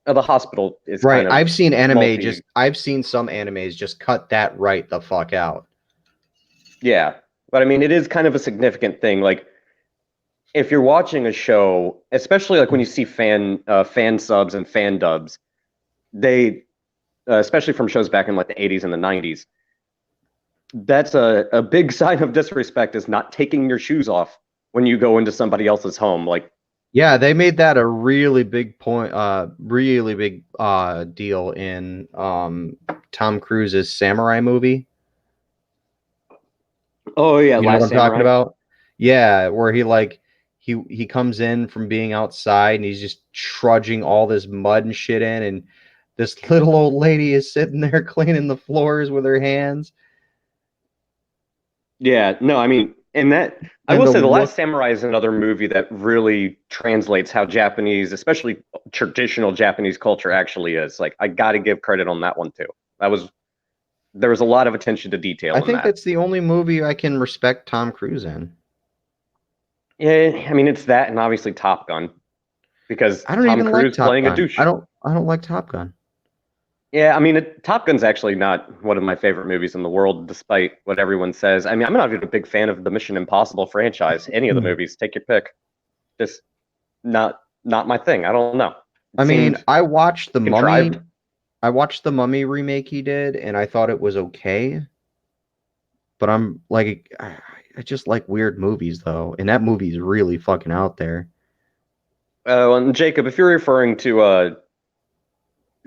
the hospital is Right. kind of multi. I've seen some animes just cut that right the fuck out. Yeah. But I mean, it is kind of a significant thing. Like if you're watching a show, especially like when you see fan subs and fan dubs, they especially from shows back in like the 80s and the 90s, that's a big sign of disrespect is not taking your shoes off when you go into somebody else's home. Like, Yeah, they made that a really big point, really big deal in Tom Cruise's Samurai movie. oh yeah, You know what Last I'm talking Samurai. about? Yeah, where he comes in from being outside and he's just trudging all this mud and shit in, and this little old lady is sitting there cleaning the floors with her hands. Yeah, no, I mean, and that I And will the say, The Last look, Samurai is another movie that really translates how Japanese, especially traditional Japanese culture, actually is. Like, I got to give credit on that one too. That was There was a lot of attention to I detail in think that. that's the only movie I can respect Tom Cruise in. Yeah, I mean, it's that, and obviously Top Gun because I don't Tom even like Cruise Top playing a Gun. douche. I don't like Top Gun. Yeah, I mean, Top Gun's actually not one of my favorite movies in the world, despite what everyone says. I mean, I'm not even a big fan of the Mission Impossible franchise. Any of the movies, take your pick. Just not my thing. I don't know. I It mean, seemed contrived. I watched the Mummy remake he did, and I thought it was okay. But I'm like, I just like weird movies though, and that movie is really fucking out there. And Jacob, if you're referring to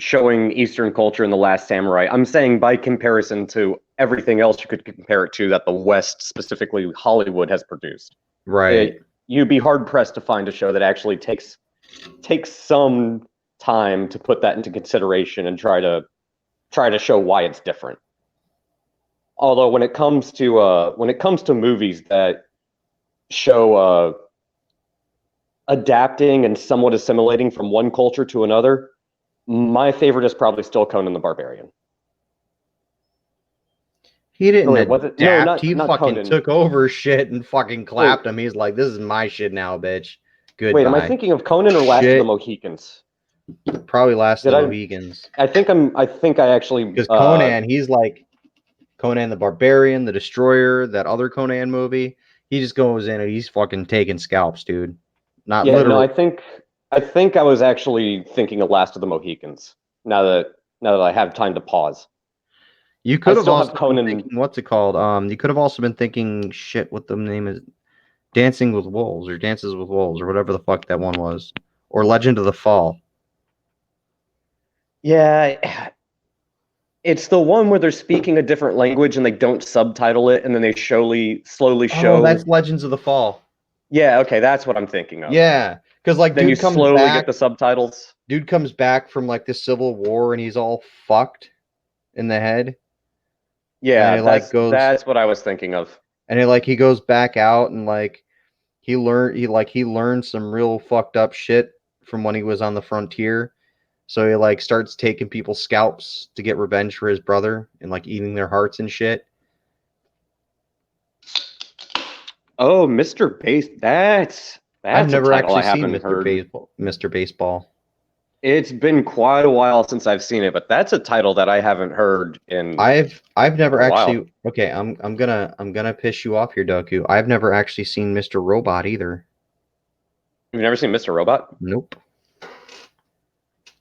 showing Eastern culture in The Last Samurai, I'm saying by comparison to everything else you could compare it to that the West, specifically Hollywood, has produced. Right. You'd be hard pressed to find a show that actually takes some time to put that into consideration and try to show why it's different. Although when it comes to movies that show adapting and somewhat assimilating from one culture to another, my favorite is probably still Conan the Barbarian. He Oh didn't wait, was it? No, adapt. not He not fucking Conan. took over shit and fucking Wait, clapped him. He's like, "This is my shit now, bitch. wait, am I Goodbye." thinking of Conan or Last of the Shit. Mohicans? Probably Last of Did the I? Mohegans. I think I actually. Because Conan, he's like Conan the Barbarian, the Destroyer, that other Conan movie. He just goes in and he's fucking taking scalps, dude. Not Yeah, no, literally. I think I was actually thinking of Last of the Mohicans. Now that I have time to pause, You I could have still have also been Conan. thinking, what's it called? You could have also been thinking, shit, what the name is, Dancing with Wolves or Dances with Wolves or whatever the fuck that one was, or Legend of the Fall. Yeah, it's the one where they're speaking a different language and they don't subtitle it, and then they slowly Oh, show. that's Legends of the Fall. Yeah, okay, that's what I'm thinking of. Yeah, because like Then you slowly get the subtitles. dude comes back from like the Civil War and he's all fucked in the head, and then Yeah, he like goes that's what I was thinking of. and he goes back out and like he learned some real fucked up shit from when he was on the frontier. So he like starts taking people's scalps to get revenge for his brother and like eating their hearts and shit. Oh, Mr. Base. I've That's a never title actually I seen haven't heard. Mr. Baseball. It's been quite a while since I've seen it, but that's a title that I haven't heard in I've never a while. actually okay, I'm gonna piss you off here, Doku. I've never actually seen Mr. Robot either. You've never seen Mr. Robot? Nope.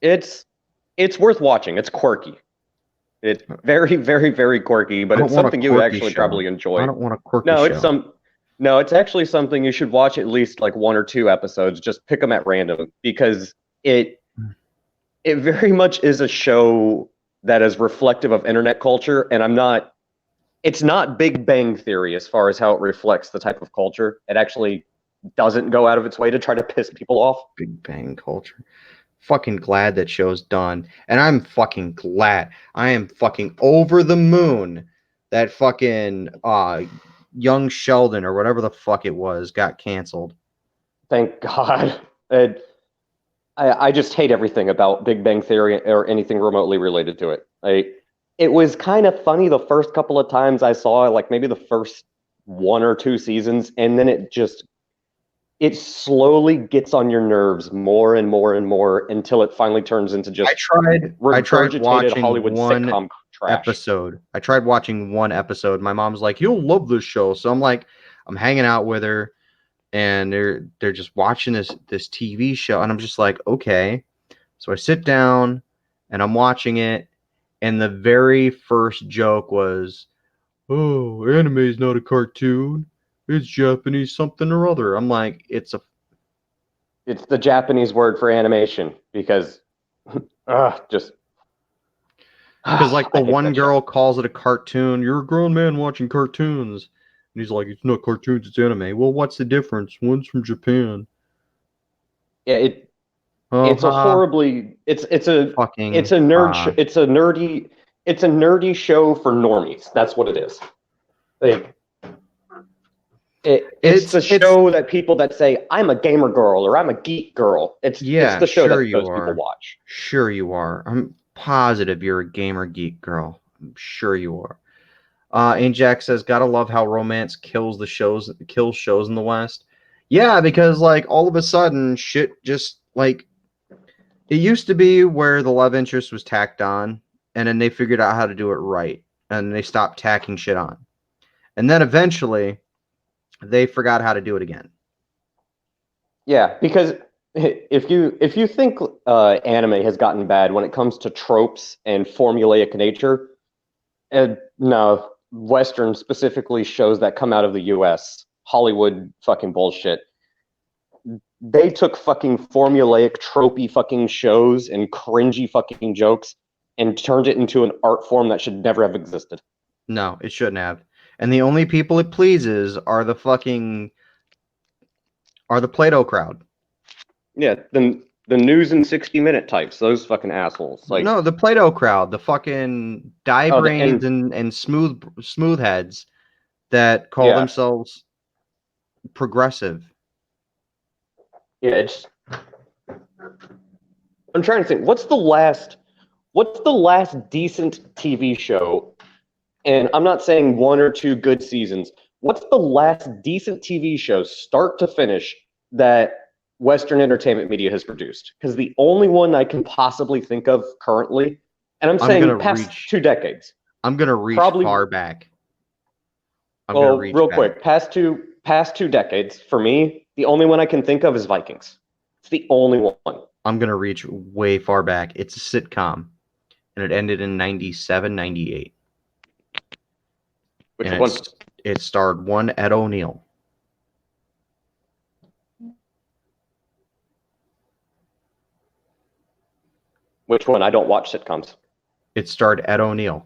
It's it's worth watching. It's quirky. It's very, very, very quirky, I but don't it's want a something you would quirky actually show. probably I enjoy. don't want a quirky No, show. No, it's actually something you should watch at least like one or two episodes. Just pick them at random because it it very much is a show that is reflective of internet culture, and I'm not. It's not Big Bang Theory as far as how it reflects the type of culture. It actually doesn't go out of its way to try to piss people off. Big Bang culture. Fucking glad that show's done. And I'm fucking glad. I am fucking over the moon that fucking young Sheldon or whatever the fuck it was got canceled. Thank God. And I just hate everything about Big Bang Theory or anything remotely related to it. It was kind of funny the first couple of times I saw it, like maybe the first one or two seasons, and then it slowly gets on your nerves more and more and more until it finally turns into just I tried regurgitated watching Hollywood one sitcom trash. episode. I tried watching one episode. My mom's like, "You'll love this show." So I'm like, I'm hanging out with her and they're just watching this TV show and I'm just like, "Okay." So I sit down and I'm watching it and the very first joke was, "Oh, anime is not a cartoon. It's Japanese something or other." I'm like, "It's a It's the Japanese word for animation because just Because like I the hate one that show. girl calls it a cartoon. You're a grown man watching cartoons. And he's like, it's not cartoons, it's anime. Well, what's the difference? One's from Japan. Yeah, Oh, it's a ha, horribly it's fucking a ha. it's a nerdy show for normies. That's what it is. Like it's the It's show that people that say I'm a gamer girl or I'm a geek girl. It's yeah, the show sure that you those people are. watch. Sure you are. I'm positive you're a gamer geek girl. I'm sure you are. And Jack says, gotta love how romance kills shows in the West. Yeah, because like all of a sudden shit just like it used to be where the love interest was tacked on, and then they figured out how to do it right, and they stopped tacking shit on. And then eventually, they forgot how to do it again. Yeah, because if you think anime has gotten bad when it comes to tropes and formulaic nature, no, Western specifically shows that come out of the U.S. Hollywood fucking bullshit. They took fucking formulaic, tropey fucking shows and cringy fucking jokes and turned it into an art form that should never have existed. No, it shouldn't have. And the only people it pleases are the Plato crowd. Yeah, the news and 60 Minute types, those fucking assholes. Like, No, the Plato crowd, the fucking die oh, brains and smooth heads that call yeah, themselves progressive. yeah. I'm trying to think. What's the last decent TV show? And I'm not saying one or two good seasons. What's the last decent TV show, start to finish, that Western entertainment media has produced? Because the only one I can possibly think of currently, and I'm I'm gonna saying past reach 2 decades, I'm gonna reach probably. far back. I'm gonna Well, reach real back. quick, past two decades for me, the only one I can think of is Vikings. It's the only one. I'm gonna reach way far back. It's a sitcom, and it ended in 97, 98. Which And one? it starred one Ed O'Neill. Which one? I don't watch sitcoms. It starred Ed O'Neill.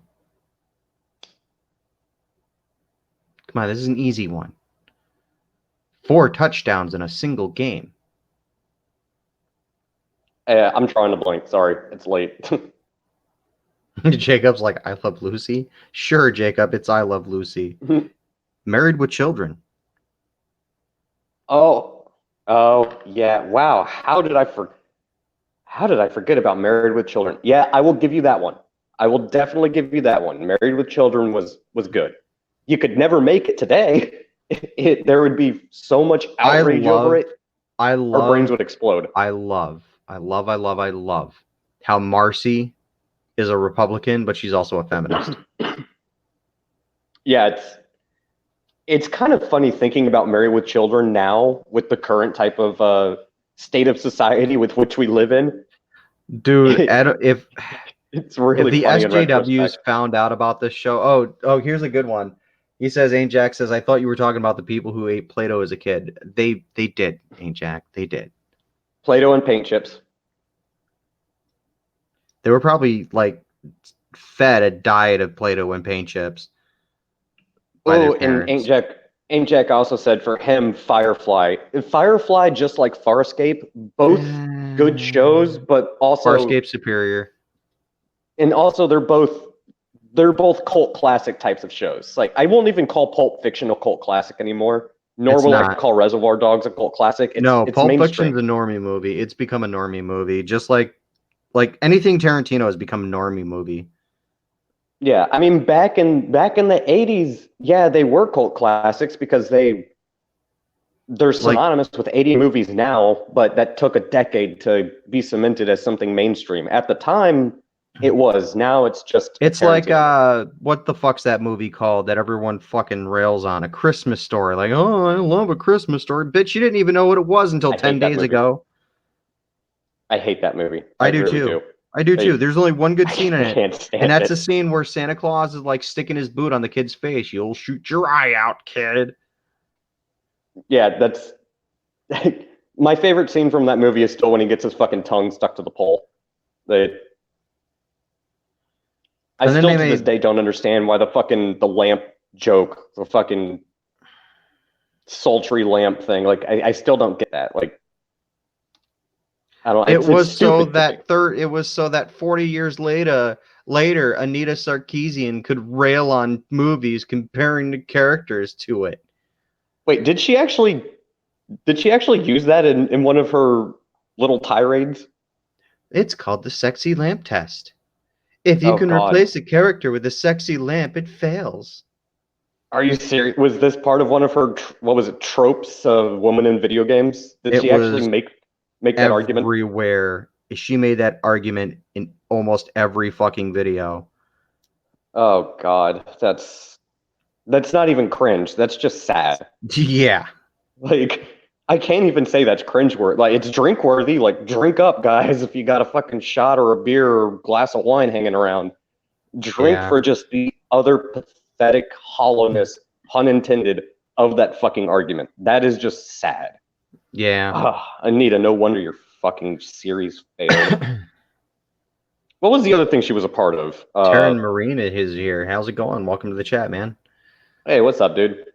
Come on, this is an easy one. 4 touchdowns in a single game. I'm drawing a blank. Sorry, it's late. Jacob's like, I Love Lucy. Sure, Jacob, it's I Love Lucy. Married with Children. Oh, oh, yeah. Wow. How did I forget about Married with Children? Yeah, I will give you that one. I will definitely give you that one. Married with Children was good. You could never make it today. There would be so much outrage over it. I Our brains love, would explode. I love how Marcy is a Republican, but she's also a feminist. Yeah, it's kind of funny thinking about Married with Children now with the current type of state of society with which we live in. Dude, It, it's if really the funny in SJWs retrospect. found out about this show, oh, here's a good one. He says, Ain't Jack says, I thought you were talking about the people who ate Play-Doh as a kid. They did, Ain't Jack. They did. Play-Doh and paint chips. They were probably like fed a diet of Play-Doh and paint chips by their Oh, and Ain't parents. Jack. Ain't Jack also said for him, Firefly. Firefly, just like Farscape, both good shows, but also Farscape superior. and also they're both cult classic types of shows. Like I won't even call Pulp Fiction a cult classic anymore, nor It's will I not. call Reservoir Dogs a cult classic. It's No, it's Pulp mainstream. Fiction's a normie movie. It's become a normie movie, just like anything Tarantino has become a normie movie. Yeah, I mean back in the 80s, yeah, they were cult classics because they're Like synonymous with 80 movies now, but that took a decade to be cemented as something mainstream. At the time, it was. Now it's just a it's like Tarantino movie. what the fuck's that movie called that everyone fucking rails on? A Christmas Story. Like, oh, I love A Christmas Story. Bitch, you didn't even know what it was until I 10 hate that days movie. ago. I hate that movie. I I do really too. do. I do too. I, There's only one good I scene in it, can't and stand that's the it. scene where Santa Claus is like sticking his boot on the kid's face. You'll shoot your eye out, kid. Yeah, that's my favorite scene from that movie is still when he gets his fucking tongue stuck to the pole. They, I And then still they to this made day don't understand why the lamp joke, the fucking sultry lamp thing. Like I still don't get that. Like I don't. It's stupid to me. it was so that 40 years later Anita Sarkeesian could rail on movies comparing the characters to it. Wait, did she actually use that in one of her little tirades? It's called the sexy lamp test. If you Oh can God. replace a character with a sexy lamp, it fails. Are you serious? Was this part of one of her what was it, tropes of women in video games? Did It she actually was make that argument? everywhere. She made that argument in almost every fucking video. Oh God, that's not even cringe. That's just sad. Yeah. Like I can't even say that's cringe worthy. Like it's drink worthy. Like drink up, guys, if you got a fucking shot or a beer or glass of wine hanging around. Drink Yeah. for just the utter pathetic hollowness, pun intended, of that fucking argument. That is just sad. Yeah. Anita, no wonder your fucking series failed. What was the other thing she was a part of? Taryn Marine is here. How's it going? Welcome to the chat, man. Hey, what's up, dude?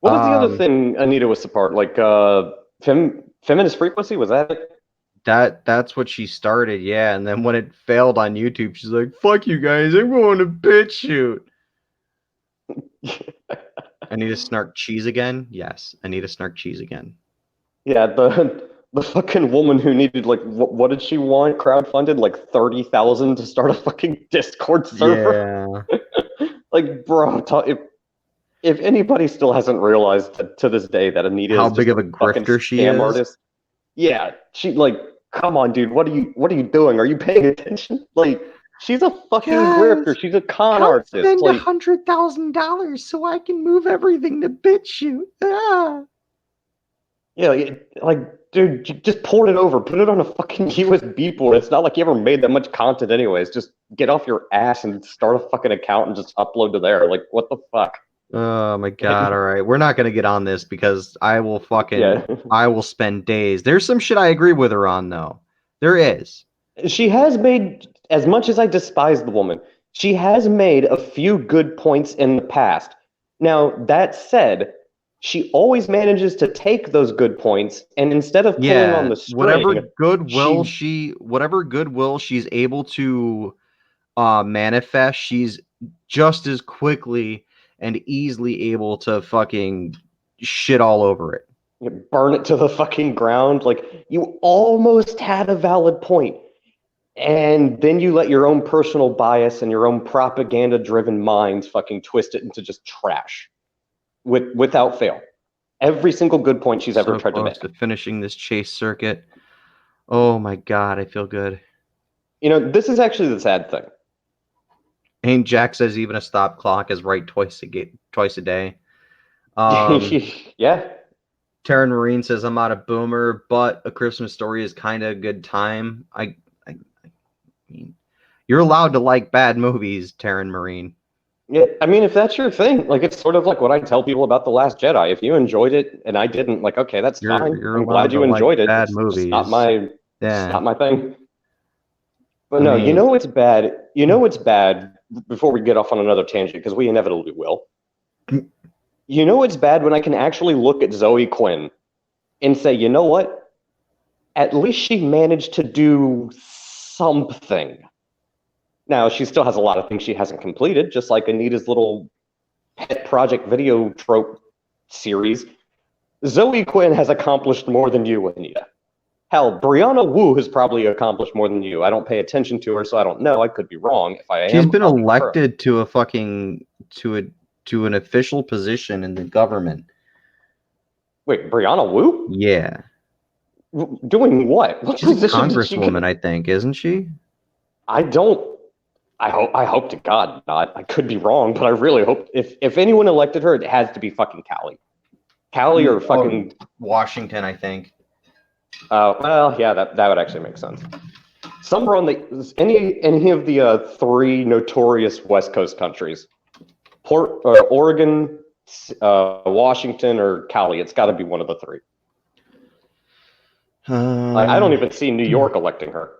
What was the other Um, thing Anita was a part? Like feminist frequency? Was that it? that's what she started, yeah. And then when it failed on YouTube, she's like, "Fuck you guys! I'm going to bitch shoot." I need to snark cheese again. Yes, I need to snark cheese again. Yeah, the fucking woman who needed like what did she want? Crowdfunded like 30,000 to start a fucking Discord server. Yeah. Like, bro, if anybody still hasn't realized to this day that Anita How is big just of a a fucking grifter she scam is. artist, yeah, she like, come on, dude, what are you doing? Are you paying attention? Like, she's a fucking grifter. Guys, She's a con come artist. spend Like, $100,000 so I can move everything to bitch shoot. Ah. yeah, like, dude, just port it over. Put it on a fucking USB port. It's not like you ever made that much content, anyways. Just get off your ass and start a fucking account and just upload to there. Like, what the fuck? Oh my god, all Like, right. We're not gonna get on this because yeah. I will spend days. There's some shit I agree with her on though. There is. She has made, as much as I despise the woman, she has made a few good points in the past. Now, that said, she always manages to take those good points and instead of pulling on Yeah, the string, she, whatever goodwill she's able to manifest, she's just as quickly and easily able to fucking shit all over it. you burn it to the fucking ground. Like, you almost had a valid point. And then you let your own personal bias and your own propaganda driven minds fucking twist it into just trash without fail. Every single good point she's ever So tried to close make. to finishing this chase circuit. Oh my god, I feel good. This is actually the sad thing. And Jack says even a stop clock is right twice a day. Yeah. Taryn Marine says I'm not a boomer, but A Christmas Story is kind of a good time. I mean, you're allowed to like bad movies, Taryn Marine. Yeah, I mean, if that's your thing, like it's sort of like what I tell people about The Last Jedi. If you enjoyed it and I didn't, like, okay, that's fine. You're I'm glad allowed to you like enjoyed it. bad It's movies. just Yeah. not my thing. But I no, you mean, know what's bad? You know what's bad before we get off on another tangent, because we inevitably will. You know what's bad when I can actually look at Zoe Quinn and say, you know what? At least she managed to do something. Now, she still has a lot of things she hasn't completed, just like Anita's little pet project video trope series. Zoe Quinn has accomplished more than you, Anita. Hell, Brianna Wu has probably accomplished more than you. I don't pay attention to her, so I don't know. I could be wrong. If I she's am, been I'll be correct. elected to a fucking to an official position in the government. Wait, Brianna Wu? Yeah. Doing what? What She's a position did she congresswoman, get? I think, isn't she? I don't. I hope to God not. I could be wrong, but I really hope if anyone elected her, it has to be fucking Callie. Callie or Oh, fucking. Washington, I think. Well, yeah, that would actually make sense. Somewhere on the any of the three notorious West Coast countries, Oregon, Washington, or Cali. It's got to be one of the three. Like, I don't even see New York electing her.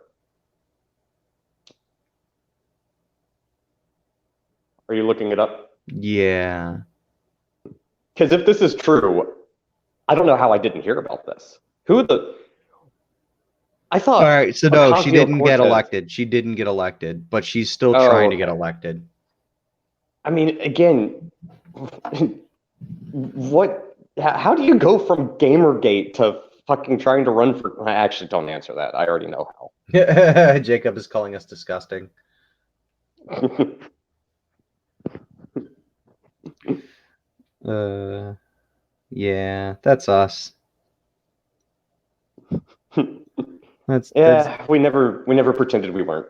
Are you looking it up? Yeah. Because if this is true, I don't know how I didn't hear about this. Who the? I All right, thought so no, she Ocasio didn't get Cortez. elected. She didn't get elected, but she's still Oh, trying to get okay. elected. I mean, again, what? How do you go from Gamergate to fucking trying to run for? I actually don't answer that. I already know Jacob is calling us disgusting. how. Yeah, that's us. That's Yeah, we never pretended we weren't.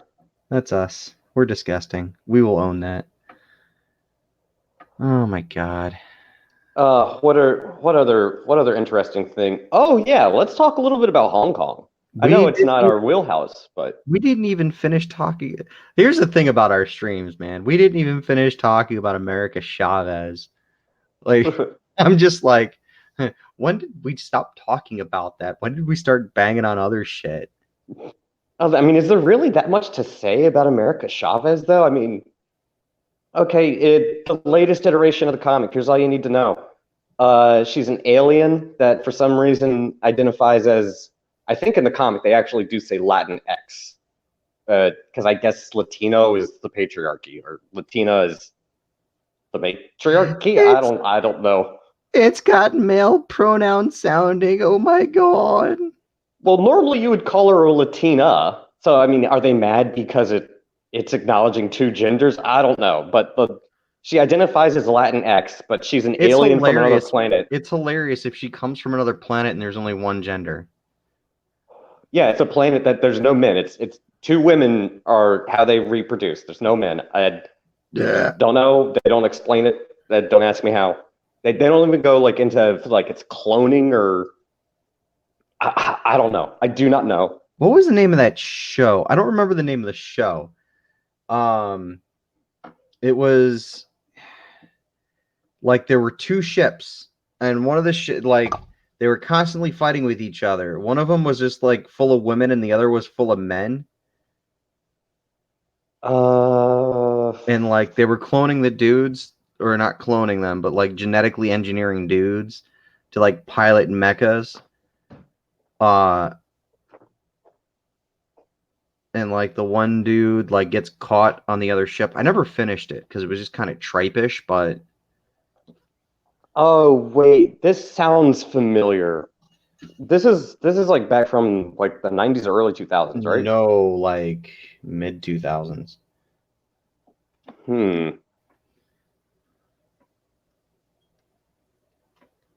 that's us. We're disgusting. We will own that. Oh my god. What other interesting thing? Oh yeah, let's talk a little bit about Hong Kong. I know We it's not didn't our wheelhouse, but we didn't even finish talking. Here's the thing about our streams, man. We didn't even finish talking about America Chavez. Like I'm just like when did we stop talking about that? When did we start banging on other shit? I mean, is there really that much to say about America Chavez, though? I mean, okay, the latest iteration of the comic. Here's all you need to know. She's an alien that, for some reason, identifies as. I think in the comic they actually do say Latin X, because I guess Latino is the patriarchy, or Latina is the matriarchy. I It's don't. I don't know. it's got male pronoun sounding. Oh my god. Well, normally you would call her a Latina. So I mean, are they mad because it's acknowledging two genders? I don't know, but she identifies as Latin X, but she's an It's alien from another hilarious. planet. It's hilarious if she comes from another planet and there's only one gender. Yeah, it's a planet that there's no men. It's two women are how they reproduce. There's no men. I Yeah. don't know. They don't explain it. Don't ask me how. They don't even go like into like it's cloning or I don't know. I do not know. What was the name of that show? I don't remember the name of the show. Um, it was like there were two ships, and one of the like they were constantly fighting with each other. One of them was just like full of women, and the other was full of men. Uh, And like they were cloning the dudes, or not cloning them, but like genetically engineering dudes to like pilot mechas. Uh, and like the one dude like gets caught on the other ship. I never finished it because it was just kind of tripish, but oh wait, this sounds familiar. This is like back from like the 90s or early 2000s, right? no, like mid 2000s. Hmm.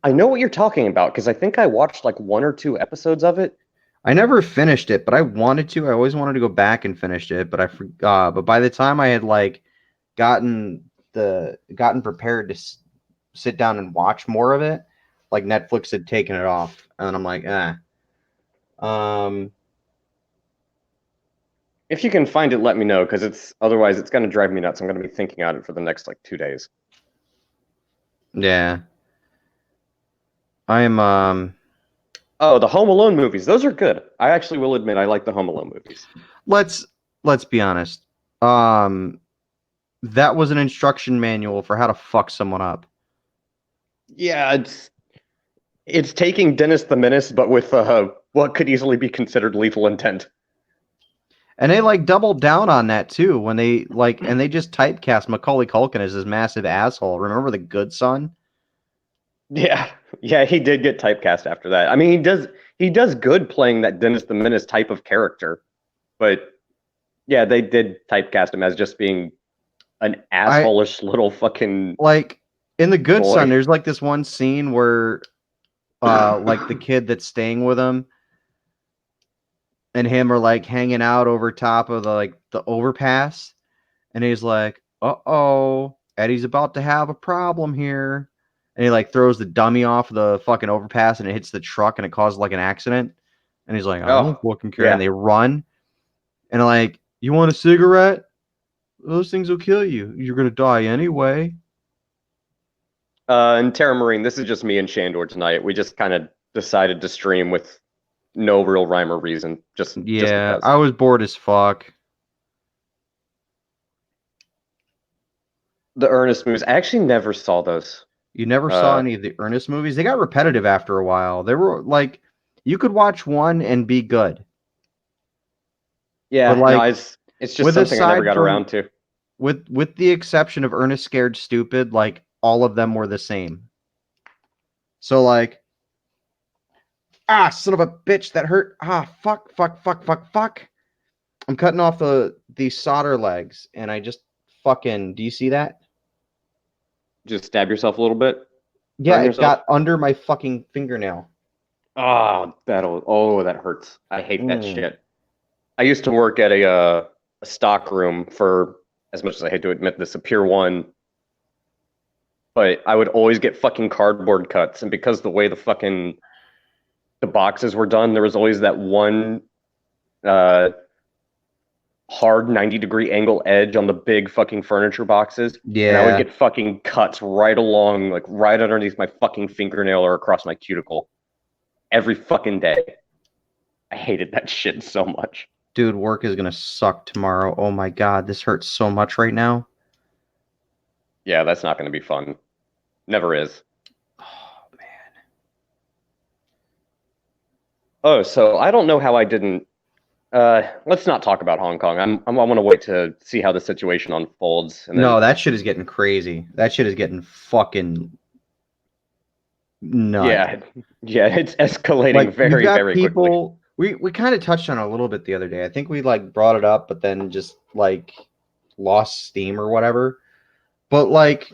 I know what you're talking about because I think I watched like one or two episodes of it. I never finished it, but I wanted to. I always wanted to go back and finish it, but I forgot. But by the time I had like gotten prepared to sit down and watch more of it, like Netflix had taken it off, and I'm like, eh. Um, If you can find it, let me know, because otherwise it's gonna drive me nuts. I'm gonna be thinking on it for the next like 2 days. Yeah. I'm Oh, the Home Alone movies. Those are good. I actually will admit I like the Home Alone movies. let's be honest. That was an instruction manual for how to fuck someone up. Yeah, it's taking Dennis the Menace, but with what could easily be considered lethal intent. And they like doubled down on that too when they and they just typecast Macaulay Culkin as this massive asshole. Remember The Good Son? Yeah, yeah, he did get typecast after that. I mean, he does good playing that Dennis the Menace type of character, but yeah, they did typecast him as just being an I assholish little fucking like in The Good Son, boy. there's like this one scene where like the kid that's staying with him and him are like hanging out over top of the overpass, and he's like, "Uh-oh, Eddie's about to have a problem here." And he like throws the dummy off the fucking overpass and it hits the truck and it causes like an accident. And he's like, "I don't Oh, fucking care." And yeah. they run and like, "You want a cigarette? Those things will kill you. You're gonna die anyway." And Terra Marine, this is just me and Shandor tonight. We just kind of decided to stream with no real rhyme or reason, just Yeah, because. I was bored as fuck. The Ernest movies, I actually never saw those. You never saw Uh, any of the Ernest movies? They got repetitive after a while. They were like, you could watch one and be good, but yeah, no, like it's just with something I never aside got from around to. with the exception of Ernest Scared Stupid, like all of them were the same. So like, son of a bitch, that hurt. Fuck. I'm cutting off the solder legs, and I just fucking. Do you see that? Just stab yourself a little bit, Yeah, burn it yourself. got under my fucking fingernail. Oh, that hurts. I hate that Mm. shit. I used to work at a stock room for, as much as I hate to admit this, a Pier 1, but I would always get fucking cardboard cuts, and because the way the boxes were done, there was always that one uh, hard 90-degree angle edge on the big fucking furniture boxes, and I would Yeah, get fucking cuts right along, like right underneath my fucking fingernail or across my cuticle every fucking day. I hated that shit so much. dude, work is gonna suck tomorrow. Oh my god, this hurts so much right now. Yeah, that's not going to be fun. Never is. Oh man. Oh, so I don't know how I didn't. Let's not talk about Hong Kong. I want to wait to see how the situation unfolds, and then No, that shit is getting crazy. That shit is getting fucking nuts. yeah, yeah, it's escalating Like you've very, got very quickly. people we kind of touched on it a little bit the other day. I think we like brought it up, but then just like lost steam or whatever. But like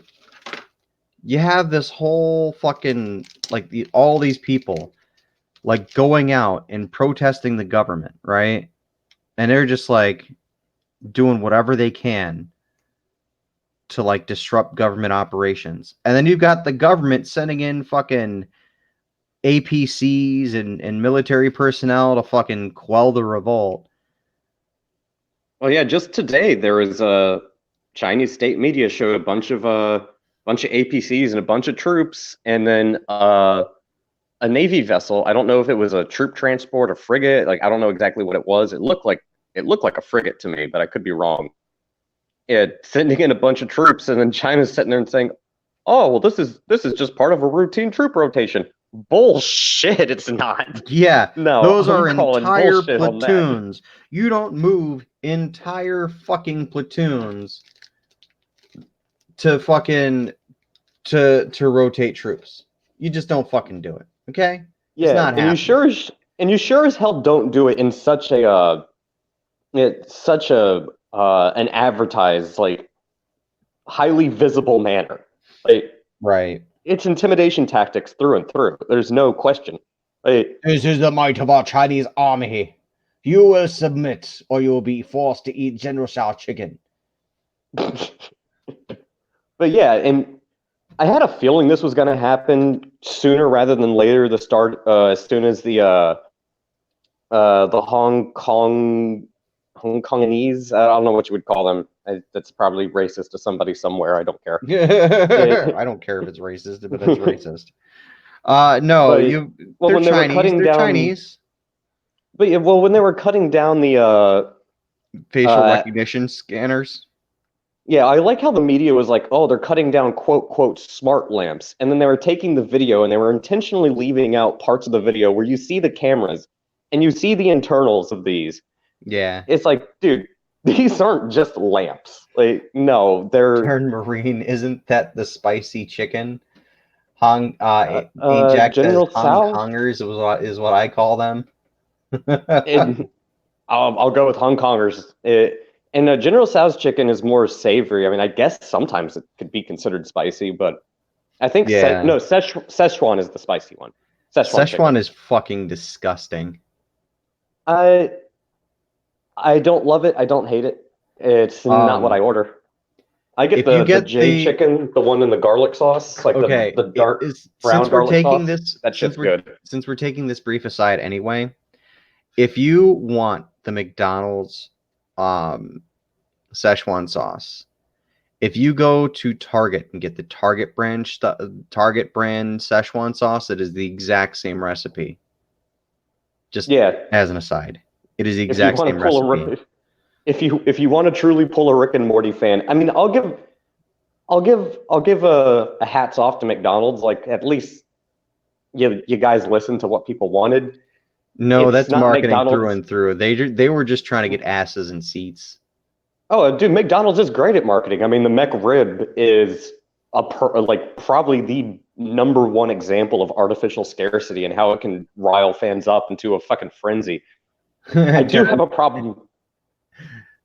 you have this whole fucking like all these people like going out and protesting the government, right? And they're just like doing whatever they can to like disrupt government operations. And then you've got the government sending in fucking APCs and military personnel to fucking quell the revolt. Well, yeah, just today there was a Chinese state media showed a bunch of APCs and a bunch of troops, and then a Navy vessel. I don't know if it was a troop transport, a frigate. Like I don't know exactly what it was. It looked like a frigate to me, but I could be wrong. It sending in a bunch of troops, and then China's sitting there and saying, "Oh, well, this is just part of a routine troop rotation." Bullshit! It's not. Yeah, No, those I'm are calling entire bullshit on that. platoons. You don't move entire fucking platoons to fucking to rotate troops. You just don't fucking do it. Okay? It's Yeah, not happening. and you sure as hell don't do it in such a an advertised like highly visible manner. Like Right. it's intimidation tactics through and through. There's no question. Like, This is the might of our Chinese army. You will submit, or you will be forced to eat General Tso chicken. but yeah, and I had a feeling this was going to happen sooner rather than later. As soon as the Hong Kong Hong Kongese. I don't know what you would call them. That's probably racist to somebody somewhere. I don't care. I don't care if it's racist, but that's racist. No, But well, they're when they were Chinese. cutting They're down, Chinese. but yeah, well, when they were cutting down the Facial uh, recognition scanners. yeah, I like how the media was like, oh, they're cutting down quote quote smart lamps, and then they were taking the video and they were intentionally leaving out parts of the video where you see the cameras and you see the internals of these. Yeah. It's like, dude, these aren't just lamps. Like, no, they're Turn Marine, isn't that the spicy chicken? Ajax says General Hong Tsao. Kongers is what I call them. And I'll go with Hong Kongers. And General Tso's chicken is more savory. I mean, I guess sometimes it could be considered spicy, but I think Yeah. Szechuan is the spicy one. Szechuan chicken. Szechuan is fucking disgusting. I I don't love it. I don't hate it. It's not what I order. I get If you the get J the chicken, the one in the garlic sauce, like okay, the dark brown since we're garlic taking sauce. this That shit's good. since we're taking this brief aside anyway, if you want the McDonald's Szechuan sauce, if you go to Target and get the Target brand Szechuan sauce, it is the exact same recipe. Just Yeah, as an aside, it is the if you exact want same to pull recipe. if you want to truly pull a Rick and Morty fan, I mean, I'll give a hats off to McDonald's. Like at least you guys listened to what people wanted. No, It's that's not marketing through McDonald's. and through. They were just trying to get asses in seats. Oh, dude, McDonald's is great at marketing. I mean, the McRib is like probably the number one example of artificial scarcity and how it can rile fans up into a fucking frenzy. I do have Turn, a problem.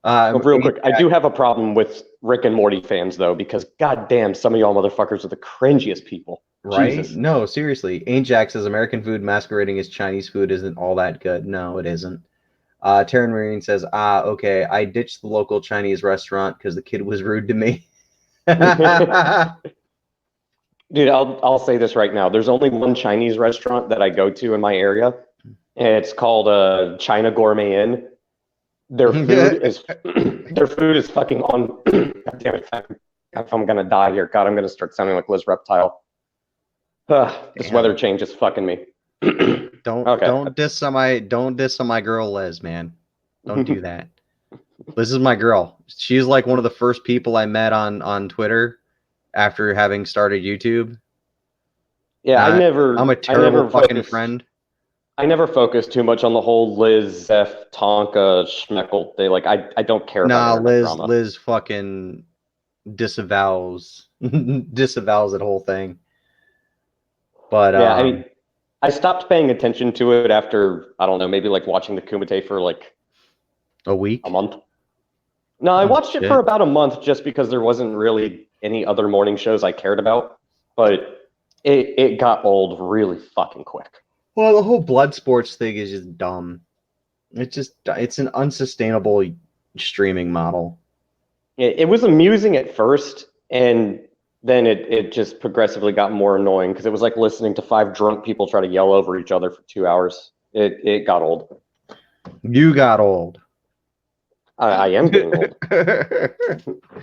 Real quick, I do have a problem with Rick and Morty fans though, because goddamn, some of y'all motherfuckers are the cringiest people. right? Jesus. No, seriously. Ajax says American food masquerading as Chinese food isn't all that good. No, it isn't. Taryn Marine says, okay, I ditched the local Chinese restaurant because the kid was rude to me. Dude, I'll say this right now. There's only one Chinese restaurant that I go to in my area, and it's called China Gourmet Inn. Their food is their food is fucking on. God damn it! If I'm gonna die here, God, I'm gonna start sounding like Liz Reptile. This weather change is fucking me. Don't diss on my girl Liz, man. Don't do that. Liz is my girl. She's like one of the first people I met on Twitter after having started YouTube. Yeah, I'm a terrible fucking friend. I never focused too much on the whole Liz F Tonka Schmeckle thing. Like I don't care about internet drama. Liz fucking disavows that whole thing. But yeah, I mean, I stopped paying attention to it after I don't know, maybe like watching the Kumite for like a week, a month. No, I watched it for about a month just because there wasn't really any other morning shows I cared about. But it got old really fucking quick. Well, the whole blood sports thing is just dumb. It's an unsustainable streaming model. It was amusing at first, and then it just progressively got more annoying because it was like listening to five drunk people try to yell over each other for 2 hours. It got old. You got old. I am getting old.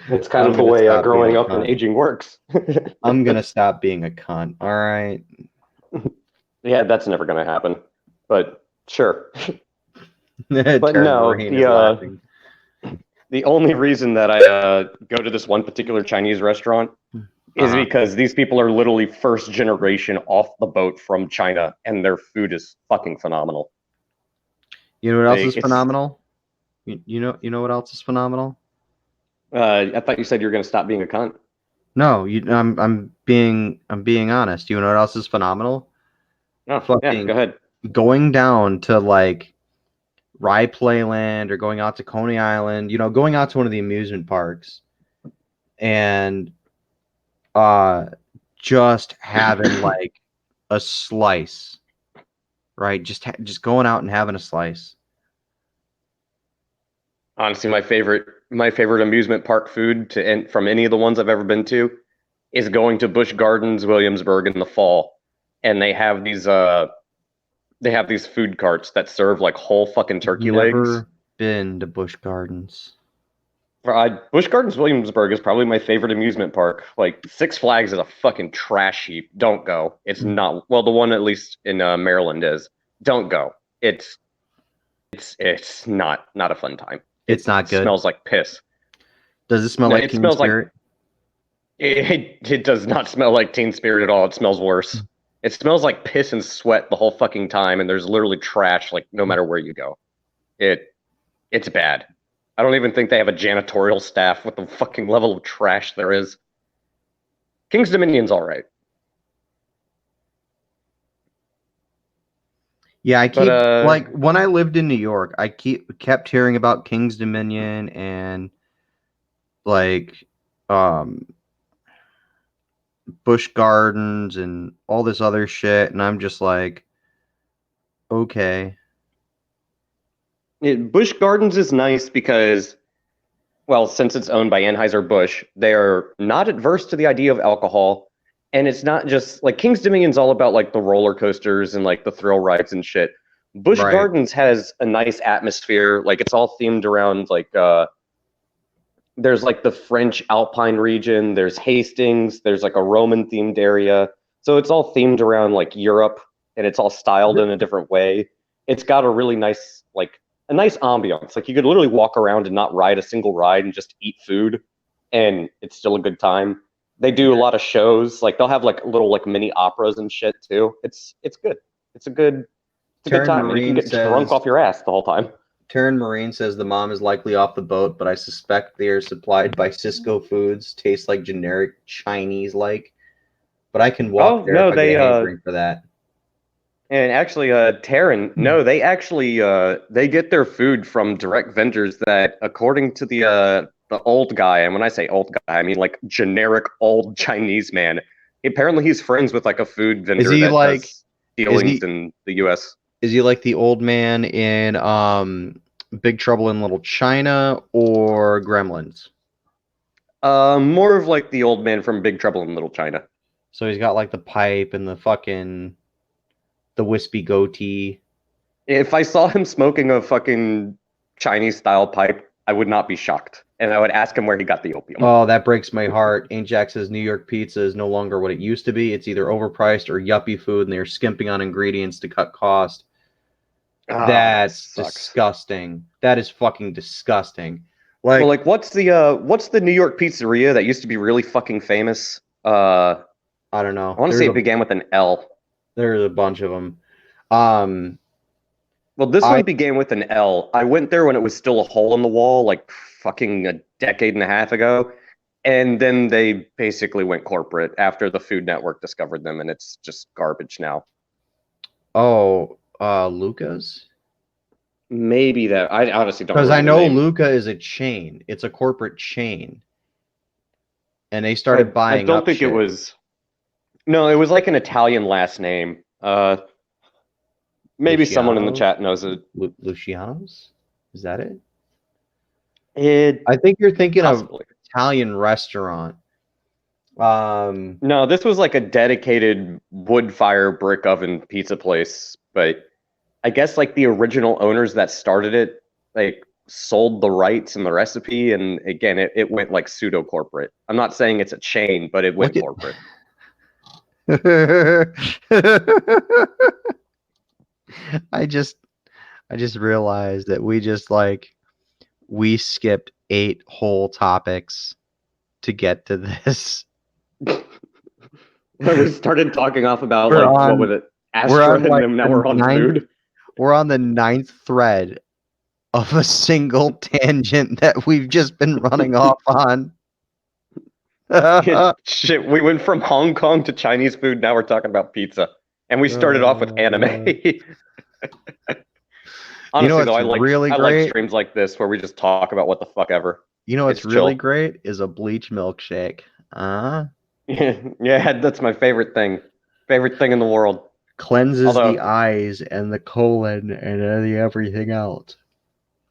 It's kind of the way growing up and aging works. I'm gonna stop being a cunt. All right. Yeah, that's never gonna happen. But sure. But no, the only reason that I go to this one particular Chinese restaurant is because these people are literally first generation off the boat from China, and their food is fucking phenomenal. You know what else is phenomenal? You know what else is phenomenal? I thought you said you were going to stop being a cunt. No, I'm being honest. You know what else is phenomenal? Oh, yeah, go ahead. Going down to like Rye Playland or going out to Coney Island, going out to one of the amusement parks and just having like a slice, right? Just going out and having a slice. Honestly, my favorite amusement park food from any of the ones I've ever been to is going to Busch Gardens, Williamsburg in the fall, and they have these food carts that serve like whole fucking turkey legs. been to Busch Gardens. Busch Gardens Williamsburg is probably my favorite amusement park. Like Six Flags is a fucking trash heap. Don't go. It's not well. The one at least in Maryland is. Don't go. It's not a fun time. It's not good. Smells like piss. Does it smell No, like it Teen smells like Spirit? it does not smell like Teen Spirit at all. It smells worse. It smells like piss and sweat the whole fucking time, and there's literally trash like no matter where you go. It's bad. I don't even think they have a janitorial staff with the fucking level of trash there is. King's Dominion's all right. Yeah, I keep But, like when I lived in New York, I kept hearing about King's Dominion and like Busch Gardens and all this other shit, and I'm just like, okay. Busch Gardens is nice because, well, since it's owned by Anheuser-Busch, they're not adverse to the idea of alcohol. And it's not just like King's Dominion's all about like the roller coasters and like the thrill rides and shit. Busch Right. Gardens has a nice atmosphere. Like it's all themed around like there's like the French Alpine region, there's Hastings, there's like a Roman themed area. So it's all themed around like Europe and it's all styled in a different way. It's got a really nice like a nice ambiance. Like you could literally walk around and not ride a single ride and just eat food and it's still a good time. They do a lot of shows. Like they'll have like little like mini operas and shit too. It's good. It's a good time. And you can get drunk off your ass the whole time. Taryn Marine says the mom is likely off the boat, but I suspect they are supplied by Cisco Foods. Taste like generic Chinese like. But I can walk there if I get hankering for that. And actually, Taryn, no, they actually they get their food from direct vendors that, according to the old guy, and when I say old guy, I mean like generic old Chinese man. Apparently, he's friends with like a food vendor that does dealings in the U.S. Is he like the old man in Big Trouble in Little China or Gremlins? More of like the old man from Big Trouble in Little China. So he's got like the pipe and the wispy goatee. If I saw him smoking a fucking Chinese style pipe, I would not be shocked. And I would ask him where he got the opium. Oh, that breaks my heart. Ain't Jack says New York pizza is no longer what it used to be. It's either overpriced or yuppie food, and they're skimping on ingredients to cut cost. Oh, that's disgusting. That is fucking disgusting. Like, well, like what's the New York pizzeria that used to be really fucking famous? I don't know. I want to say it began with an L. There's a bunch of them. Well, this one began with an L. I went there when it was still a hole in the wall, like fucking a decade and a half ago. And then they basically went corporate after the Food Network discovered them, and it's just garbage now. Oh, Luca's? Maybe that. I honestly don't know. Because I know Luca is a chain. It's a corporate chain. And they started buying up shit. It was... No, it was like an Italian last name. Maybe Luciano? Someone in the chat knows it. Luciano's? Is that it? I think you're thinking possibly. Of Italian restaurant. No, this was like a dedicated wood fire brick oven pizza place. But I guess like the original owners that started it, like sold the rights and the recipe. And again, it went like pseudo corporate. I'm not saying it's a chain, but it went corporate. I just realized that we skipped 8 whole topics to get to this. We started talking off about what was it? Astra, and now we're on food. We're on the 9th thread of a single tangent that we've just been running off on. Shit, we went from Hong Kong to Chinese food. Now we're talking about pizza, and we started off with anime. Honestly, though, I like streams like this where we just talk about what the fuck ever. You know what's really great is a bleach milkshake. Yeah, that's my favorite thing. Favorite thing in the world. Cleanses the eyes and the colon and everything else.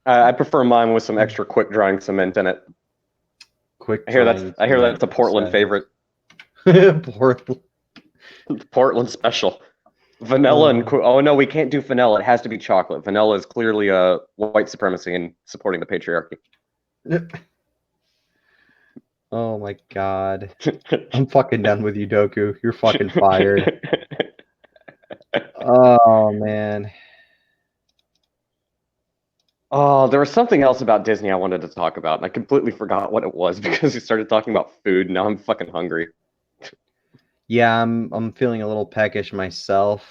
I prefer mine with some extra quick drying cement in it. I hear that's a Portland favorite. Portland. Portland special. Vanilla and oh no, we can't do vanilla. It has to be chocolate. Vanilla is clearly a white supremacy and supporting the patriarchy. Oh my god. I'm fucking done with you, Doku. You're fucking fired. Oh man. Oh, there was something else about Disney I wanted to talk about, and I completely forgot what it was because we started talking about food. Now I'm fucking hungry. Yeah, I'm feeling a little peckish myself.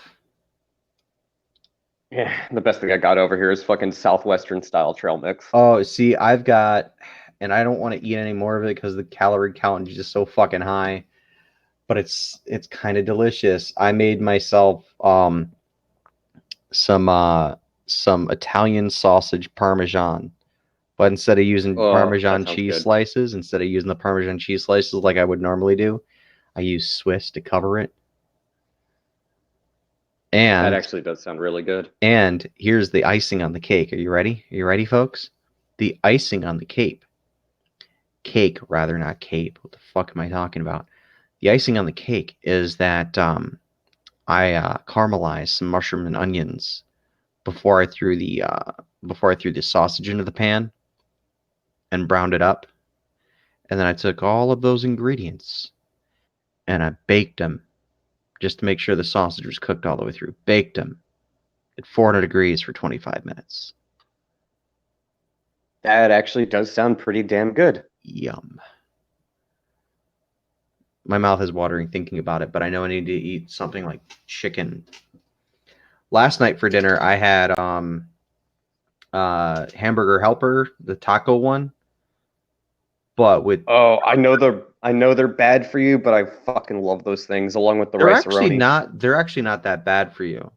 Yeah, the best thing I got over here is fucking Southwestern style trail mix. Oh, see, I've got, and I don't want to eat any more of it because the calorie count is just so fucking high. But it's kind of delicious. I made myself some Italian sausage parmesan, but instead of using Oh, that parmesan sounds cheese good. slices, instead of using the parmesan cheese slices like I would normally do, I use Swiss to cover it. That And actually does sound really good. and here's the icing on the cake. Are you ready? Are you ready, folks? The icing on the cake rather, not cape. What the fuck am I talking about? The icing on the cake is that I caramelized some mushroom and onions before I threw the sausage into the pan and browned it up. And then I took all of those ingredients and I baked them just to make sure the sausage was cooked all the way through. Baked them at 400 degrees for 25 minutes. That actually does sound pretty damn good. Yum. My mouth is watering thinking about it, but I know I need to eat something like chicken. Last night for dinner, I had hamburger helper, the taco one, but with Oh, I know they're bad for you, but I fucking love those things along with the they're actually not that bad for you.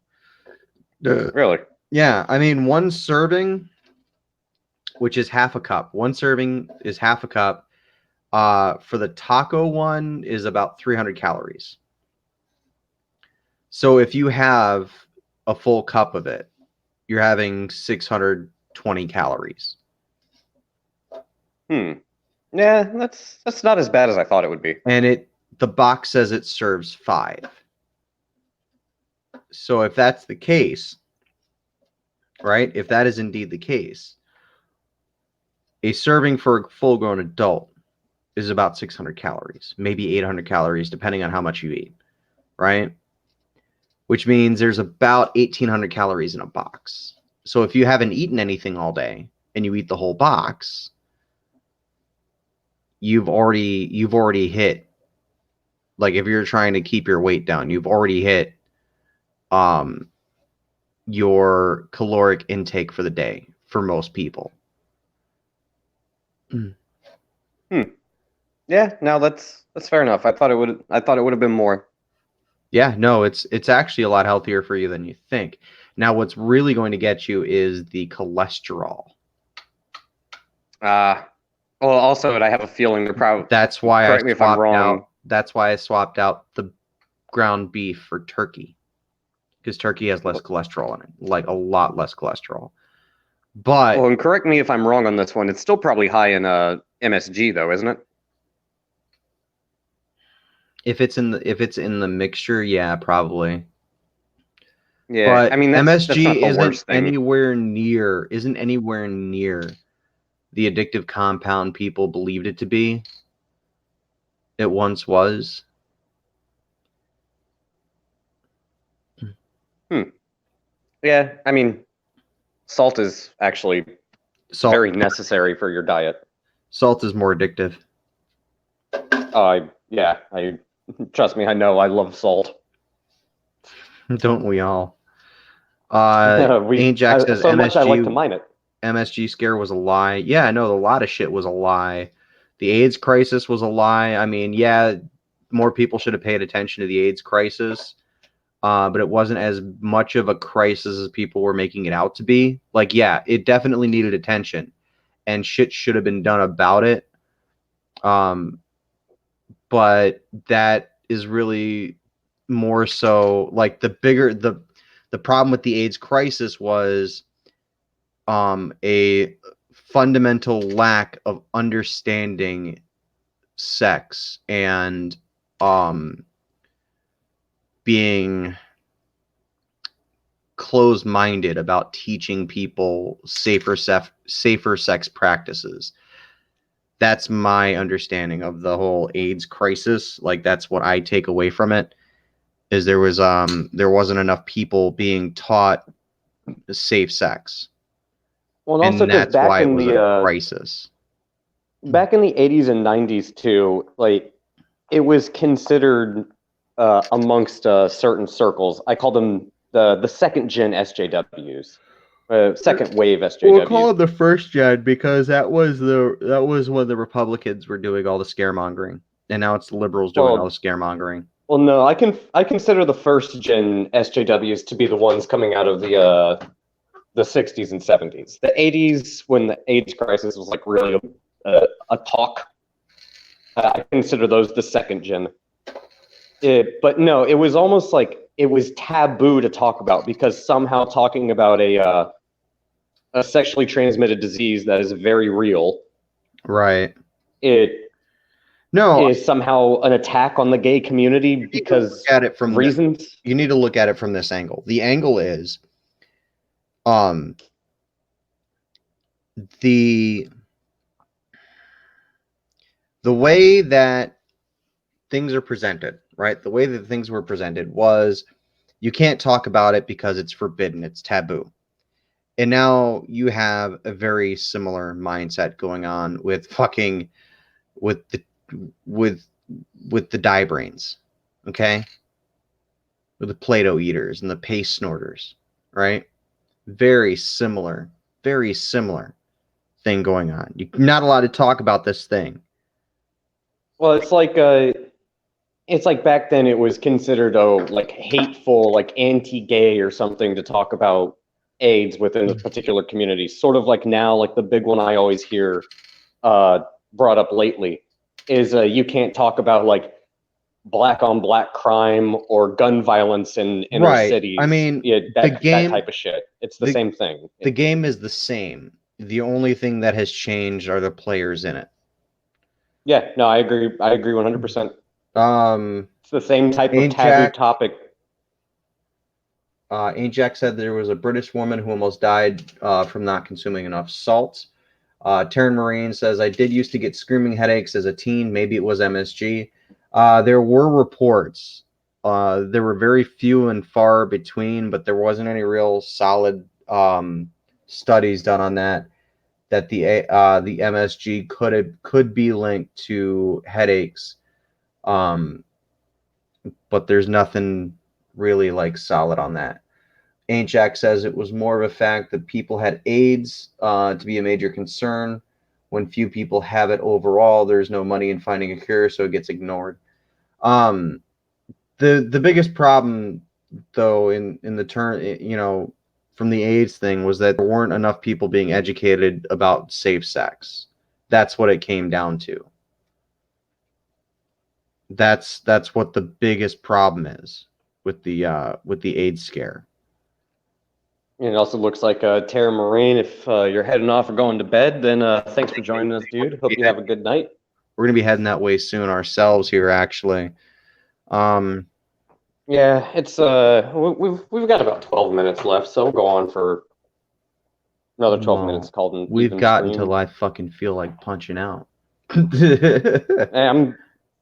Really? Yeah, I mean one serving, which is half a cup. One serving is half a cup. For the taco one is about 300 calories. So if you have a full cup of it, you're having 620 calories. Hmm. Yeah, that's not as bad as I thought it would be. And the box says it serves 5. So if that's the case, right? If that is indeed the case, a serving for a full-grown adult is about 600 calories, maybe 800 calories, depending on how much you eat, right? Which means there's about 1,800 calories in a box. So if you haven't eaten anything all day and you eat the whole box, you've already hit, like if you're trying to keep your weight down, you've already hit your caloric intake for the day for most people. Yeah, no, that's fair enough. I thought it would have been more. Yeah, no, it's actually a lot healthier for you than you think. Now, what's really going to get you is the cholesterol. Well, also, I have a feeling they're probably. That's why I Correct me if I'm swapped wrong. out. That's why I swapped out the ground beef for turkey, because turkey has less cholesterol in it, like a lot less cholesterol. But Well, and correct me if I'm wrong on this one. It's still probably high in MSG though, isn't it? if it's in the mixture, yeah, probably. Yeah, I But mean that's not MSG the worst thing. isn't anywhere near the addictive compound people believed it to be. It once was. Yeah, I mean, salt is actually Salt very necessary for your diet. salt is more addictive. I trust me, I know I love salt. Don't we all? Ain't Jack says So much I like to mine it. MSG scare was a lie. Yeah, I know a lot of shit was a lie. The AIDS crisis was a lie. I mean, yeah, more people should have paid attention to the AIDS crisis, but it wasn't as much of a crisis as people were making it out to be. Like, yeah, it definitely needed attention, and shit should have been done about it. But that is really more so like the problem with the AIDS crisis was a fundamental lack of understanding sex and being closed-minded about teaching people safer sex practices. That's my understanding of the whole AIDS crisis. Like, that's what I take away from it, is there wasn't enough people being taught safe sex. Well, and also And because that's why it was a crisis. back in the 80s and 90s too, like it was considered amongst certain circles. I call them the second gen SJWs, second wave SJWs. We'll call it the first gen because that was when the Republicans were doing all the scaremongering, and now it's the liberals doing all the scaremongering. Well, no, I consider the first gen SJWs to be the ones coming out of the 60s and 70s. The 80s, when the AIDS crisis was like really a talk, I consider those the second gen. But no, it was almost like it was taboo to talk about because somehow talking about a sexually transmitted disease that is very real, right? It is somehow an attack on the gay community because at it from reasons. You need to look at it from this angle. The angle is, the way that things are presented, right? The way that things were presented was, you can't talk about it because it's forbidden, it's taboo. And now you have a very similar mindset going on with the die brains, okay? With the Play-Doh eaters and the paste snorters, right? Very similar thing going on. You're not allowed to talk about this thing. Well, it's like back then it was considered like hateful, like anti-gay or something to talk about AIDS within a particular community. Sort of like now, like the big one I always hear brought up lately is you can't talk about like black on black crime or gun violence in inner cities. I mean, that type of shit. It's the same thing. The game is the same. The only thing that has changed are the players in it. Yeah, no, I agree 100%. It's the same type of taboo topic. Ain't Jack said there was a British woman who almost died from not consuming enough salt. Taryn Marine says, I did used to get screaming headaches as a teen. Maybe it was MSG. There were reports. There were very few and far between, but there wasn't any real solid studies done on that the MSG could be linked to headaches. But there's nothing really like solid on that. Ain't Jack says it was more of a fact that people had AIDS to be a major concern. When few people have it overall, there's no money in finding a cure, so it gets ignored. The biggest problem, though, in the turn, from the AIDS thing, was that there weren't enough people being educated about safe sex. That's what it came down to. That's what the biggest problem is with the AIDS scare. It also looks like Tara Moraine. If you're heading off or going to bed, then thanks for joining us, dude. Hope you have a good night. We're gonna be heading that way soon ourselves here, actually. Yeah, it's we've got about 12 minutes left, so we'll go on for another 12 minutes. Called an we've even got stream. until I fucking feel like punching out. Hey,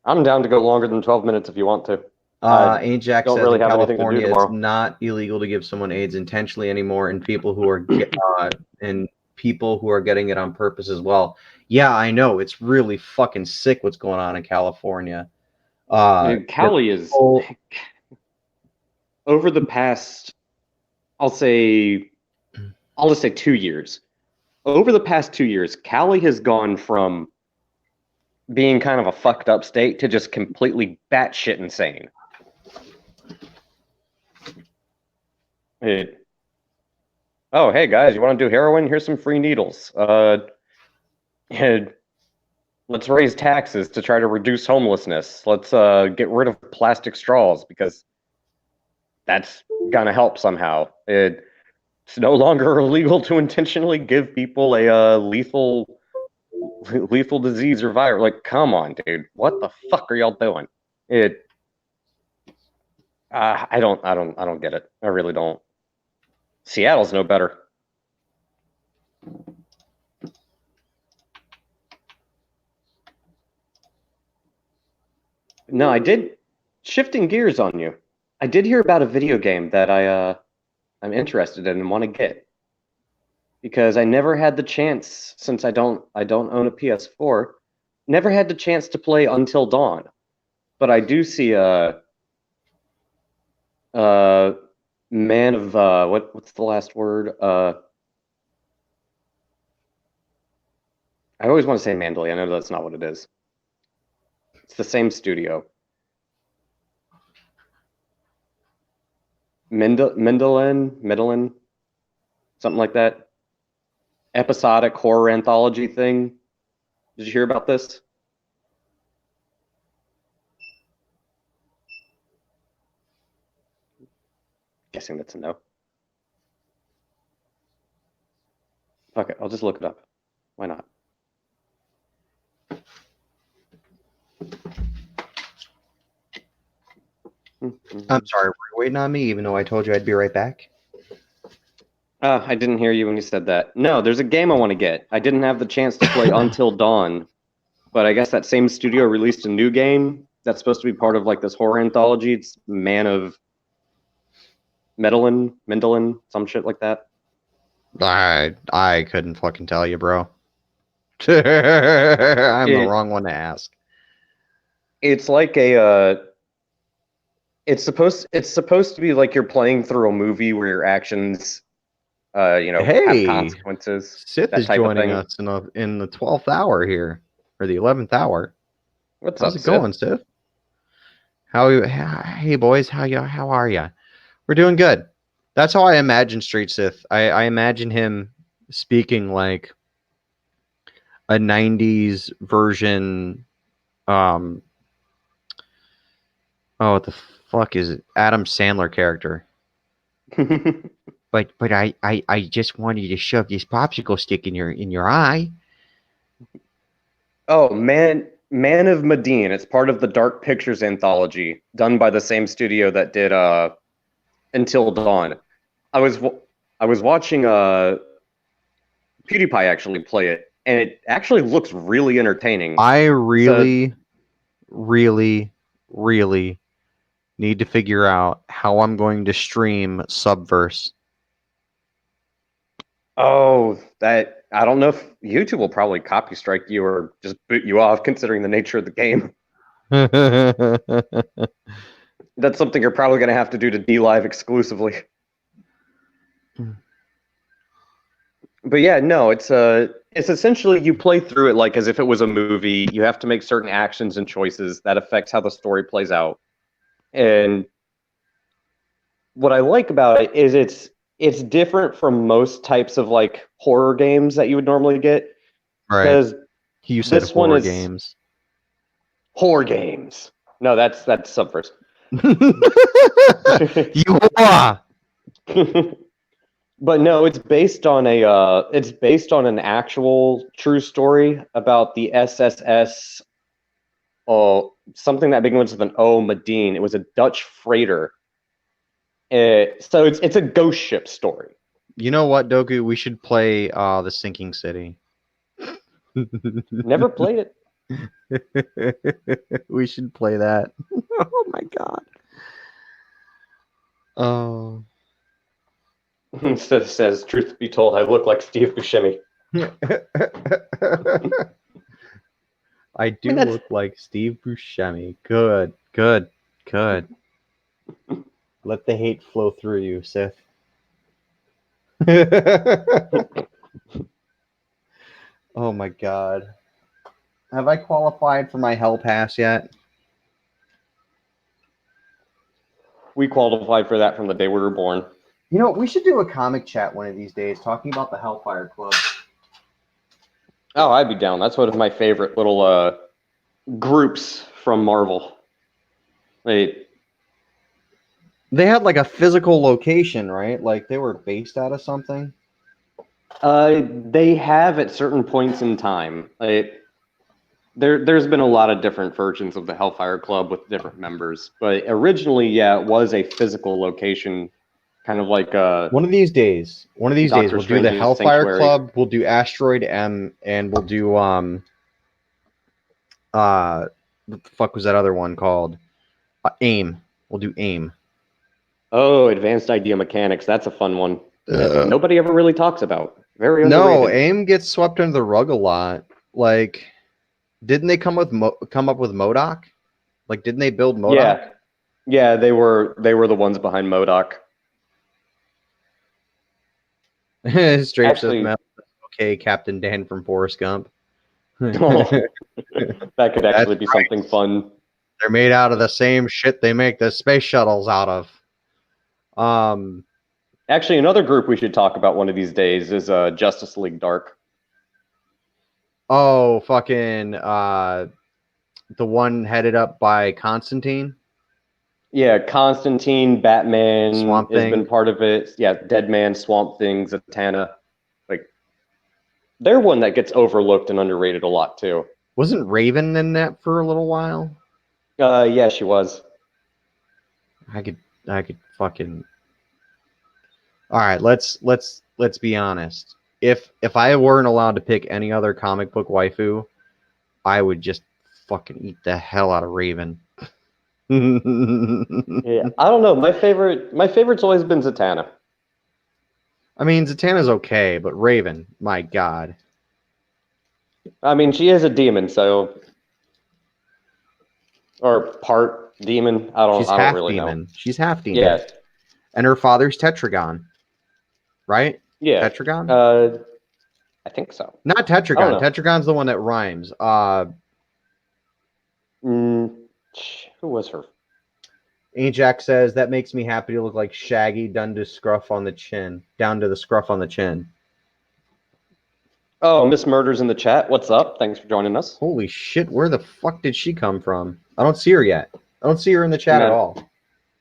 I'm down to go longer than 12 minutes if you want to. Ain't Jack don't says really in have anything to do California tomorrow. it's not illegal to give someone AIDS intentionally anymore, and people who are getting it on purpose as well. Yeah, I know, it's really fucking sick what's going on in California. Dude, Cali is over the past, I'll just say 2 years. Over the past 2 years, Cali has gone from being kind of a fucked up state to just completely batshit insane. Oh, hey guys, you want to do heroin? Here's some free needles. Let's raise taxes to try to reduce homelessness. Let's get rid of plastic straws because that's gonna help somehow. It's no longer illegal to intentionally give people a lethal disease or virus. Like, come on, dude, what the fuck are y'all doing? I don't get it. I really don't. Seattle's no better. No, I did. Shifting gears on you, I did hear about a video game that I'm interested in and want to get because I never had the chance since I don't own a PS4. Never had the chance to play Until Dawn, but I do see a man of what's the last word? I always want to say Mandalay. I know that's not what it is. It's the same studio. Mindolin, something like that. Episodic horror anthology thing. Did you hear about this? Guessing that's a no. Fuck it, I'll just look it up. Why not? I'm sorry, were you waiting on me even though I told you I'd be right back? I didn't hear you when you said that. No, there's a game I want to get. I didn't have the chance to play Until Dawn, but I guess that same studio released a new game that's supposed to be part of like this horror anthology. It's Man of Mendelin, some shit like that. I couldn't fucking tell you, bro. I'm the wrong one to ask. It's like it's supposed to be like you're playing through a movie where your actions have consequences. Sith is joining us in the 12th hour here, or the 11th hour. How's it going, Sith? Hey boys, how are ya? We're doing good. That's how I imagine Street Sith. I imagine him speaking like a 90s version what the fuck is it? Adam Sandler character. But I just wanted to shove this popsicle stick in your eye. Oh, Man of Medine. It's part of the Dark Pictures anthology, done by the same studio that did Until Dawn. I was watching PewDiePie actually play it, and it actually looks really entertaining. I really need to figure out how I'm going to stream Subverse. Oh, that I don't know if YouTube will probably copy strike you or just boot you off, considering the nature of the game. That's something you're probably going to have to do to DLive exclusively. But yeah, no, it's essentially you play through it like as if it was a movie. You have to make certain actions and choices that affects how the story plays out. And what I like about it is it's different from most types of like horror games that you would normally get. Right. Because you said this horror one is games. Horror games. No, that's Subverse. You are. But no, it's based on an actual true story about the SSS something that begins with an O, Medine. It was a Dutch freighter. So it's a ghost ship story. You know what, Doku? We should play The Sinking City. Never played it. We should play that. Oh my god. Oh. Instead says, truth be told, I look like Steve Buscemi. I do look like Steve Buscemi. Good. Let the hate flow through you, Sith. Oh my god. Have I qualified for my Hell Pass yet? We qualified for that from the day we were born. You know, we should do a comic chat one of these days talking about the Hellfire Club. Oh, I'd be down. That's one of my favorite little groups from Marvel. They had like a physical location, right? Like they were based out of something. They have at certain points in time. There's been a lot of different versions of the Hellfire Club with different members, but originally, yeah, it was a physical location kind of like One of these days, Doctor we'll do the Strange's Hellfire Sanctuary. Club, we'll do Asteroid M, and we'll do what the fuck was that other one called? AIM. We'll do AIM. Oh, Advanced Idea Mechanics. That's a fun one that nobody ever really talks about. Very No, underrated. AIM gets swept under the rug a lot. Like, didn't they come up with MODOK? Like, didn't they build MODOK? Yeah, they were the ones behind MODOK. Strafe says, Actually, okay, Captain Dan from Forrest Gump. that could actually be That's right. something fun. They're made out of the same shit they make the space shuttles out of. Actually, another group we should talk about one of these days is Justice League Dark. Oh, fucking the one headed up by Constantine. Yeah, Constantine, Batman Swamp has Thing. been part of it. Yeah, Deadman, Swamp Thing, Zatanna. Like, they're one that gets overlooked and underrated a lot too. Wasn't Raven in that for a little while? Yeah, she was. I could fucking. All right, let's be honest. If I weren't allowed to pick any other comic book waifu, I would just fucking eat the hell out of Raven. Yeah, I don't know. My favorite's always been Zatanna. I mean, Zatanna's okay, but Raven, my god. I mean, she is a demon, so or part demon. I She's don't half really demon. know. She's half demon. Yeah, And her father's Tetragon. Right? yeah. Tetragon? I think so. Not I Tetragon. don't know. Tetragon's the one that rhymes. Who was her? Ajax says that makes me happy to look like Shaggy done to scruff on the chin. Down to the scruff on the chin. Oh, Miss Murder's in the chat. What's up? Thanks for joining us. Holy shit, where the fuck did she come from? I don't see her yet. I don't see her in the chat at all.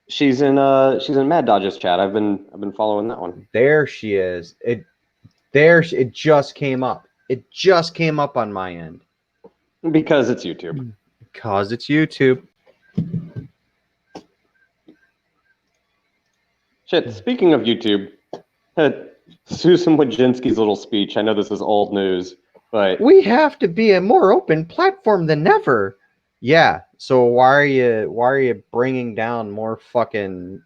She's in Mad Dodge's chat. I've been following that one. There she is. It just came up. It just came up on my end. Because it's YouTube. Because it's YouTube. Shit, speaking of YouTube, Susan Wojcinski's little speech, I know this is old news, but we have to be a more open platform than ever. Yeah, so why are you bringing down more fucking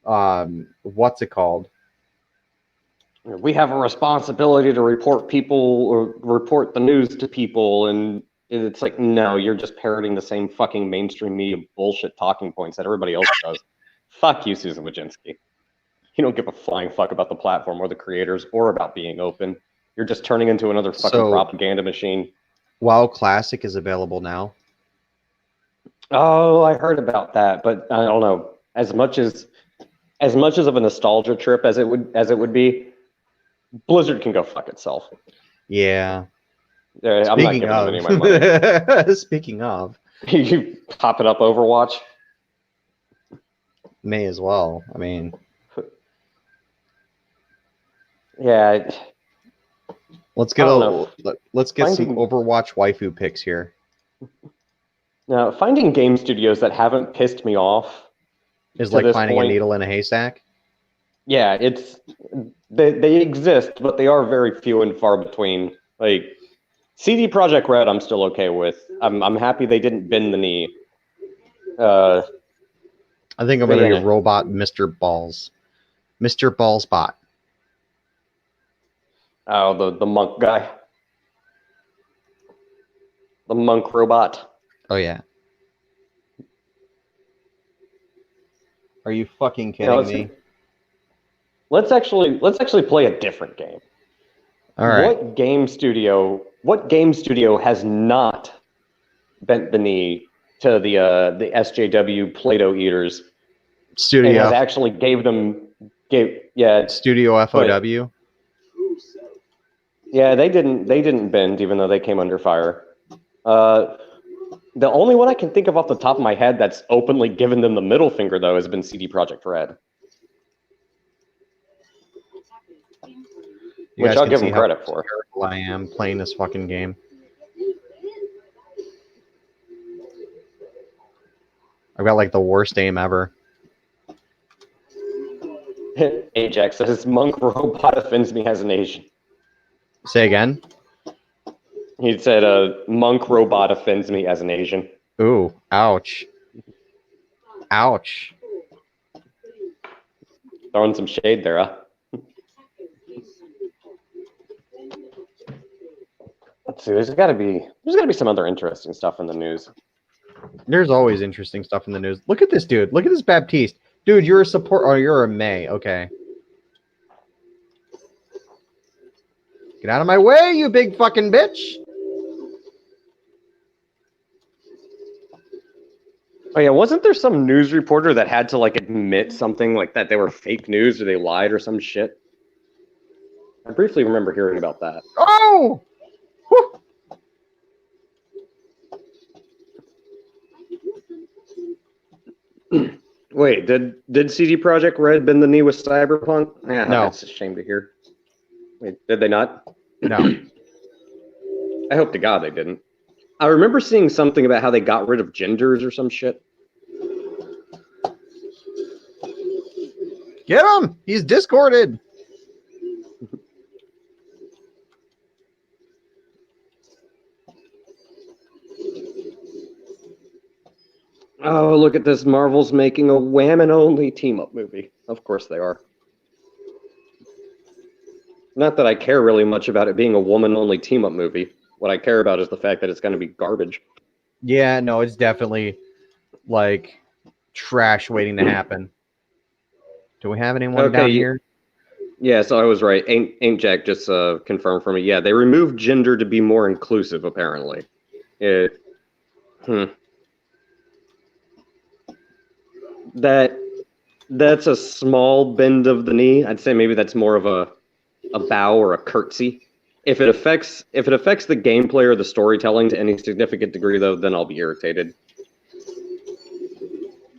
what's it called? We have a responsibility to report people or report the news to people, and it's like, no, you're just parroting the same fucking mainstream media bullshit talking points that everybody else does. Fuck you, Susan Wojcinski. You don't give a flying fuck about the platform or the creators or about being open. You're just turning into another fucking propaganda machine. WoW Classic is available now. Oh, I heard about that, but I don't know. As much as of a nostalgia trip as it would be, Blizzard can go fuck itself. Yeah. I'm not giving them any of my money. Speaking of, you popping up Overwatch? May as well. I mean, yeah. Let's get some Overwatch waifu picks here. Now, finding game studios that haven't pissed me off is like finding a needle in a haystack. Yeah, they exist, but they are very few and far between. Like CD Projekt Red, I'm still okay with. I'm happy they didn't bend the knee. I think I'm gonna be Robot Mr. Balls, Mr. Ballsbot. Oh, the monk guy, the monk robot. Oh yeah. Are you fucking kidding me? Let's actually play a different game. All right. What game studio has not bent the knee to the SJW Play-Doh eaters? Studio. And has actually Studio FOW. Yeah, they didn't bend, even though they came under fire. The only one I can think of off the top of my head that's openly given them the middle finger, though, has been CD Projekt Red. Which I'll give them credit for. I am playing this fucking game. I've got like the worst aim ever. Ajax says monk robot offends me as an Asian. Say again. He said, monk robot offends me as an Asian. Ooh, ouch. Ouch. Throwing some shade there, huh? Let's see. There's got to be some other interesting stuff in the news. There's always interesting stuff in the news. Look at this dude. Look at this Baptiste. Dude, you're a support. Oh, you're a May. Okay. Get out of my way, you big fucking bitch. Oh yeah, wasn't there some news reporter that had to like admit something like that they were fake news or they lied or some shit? I briefly remember hearing about that. Oh! Whew. Wait, did CD Projekt Red bend the knee with Cyberpunk? Yeah, No. that's a shame to hear. Wait, did they not? No. I hope to God they didn't. I remember seeing something about how they got rid of genders or some shit. Get him! He's discorded. Oh, look at this. Marvel's making a women-only team-up movie. Of course they are. Not that I care really much about it being a woman-only team-up movie. What I care about is the fact that it's going to be garbage. Yeah, no, it's definitely like trash waiting to happen. Do we have anyone down here? Yeah, so I was right. Ain't Jack just confirmed for me. Yeah, they removed gender to be more inclusive, apparently. That's a small bend of the knee. I'd say maybe that's more of a bow or a curtsy. If it affects the gameplay or the storytelling to any significant degree, though, then I'll be irritated.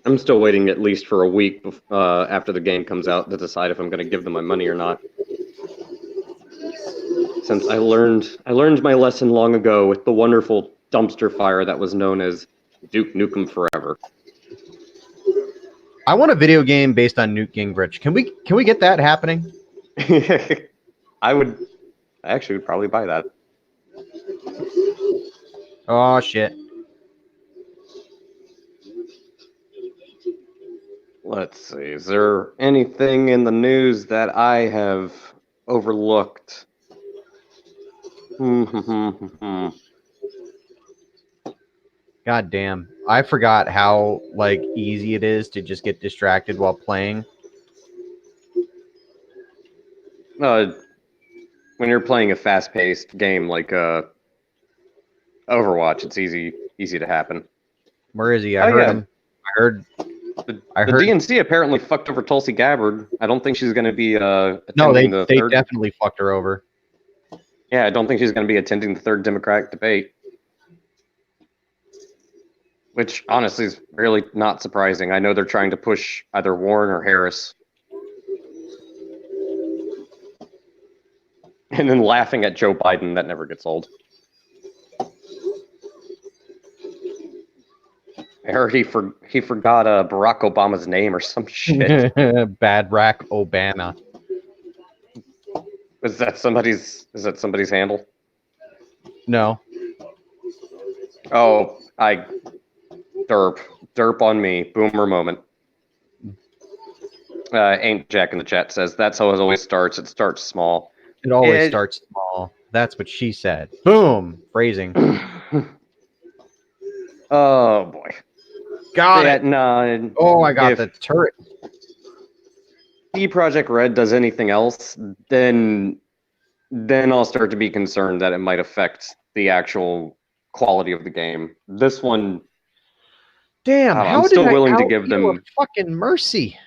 I'm still waiting at least for a week after the game comes out to decide if I'm going to give them my money or not. Since I learned my lesson long ago with the wonderful dumpster fire that was known as Duke Nukem Forever. I want a video game based on Newt Gingrich. Can we get that happening? I actually would probably buy that. Oh shit. Let's see. Is there anything in the news that I have overlooked? God damn. I forgot how like easy it is to just get distracted while playing. When you're playing a fast-paced game like Overwatch, it's easy to happen. Where is he? I heard him. The DNC apparently fucked over Tulsi Gabbard. I don't think she's going to be attending No, they definitely fucked her over. Yeah, I don't think she's going to be attending the third Democratic debate. Which, honestly, is really not surprising. I know they're trying to push either Warren or Harris. And then laughing at Joe Biden, that never gets old. I heard he forgot Barack Obama's name or some shit. Bad Rack Obama. Is that somebody's handle? No. Oh, derp on me. Boomer moment. Ain't Jack in the chat says that's how it always starts. It starts small. It always starts small. That's what she said. Boom. Phrasing. Oh boy. Got it. No. Oh, I got the turret. CD Projekt Red does anything else, then I'll start to be concerned that it might affect the actual quality of the game. This one, damn, I'm still willing to give them a fucking mercy.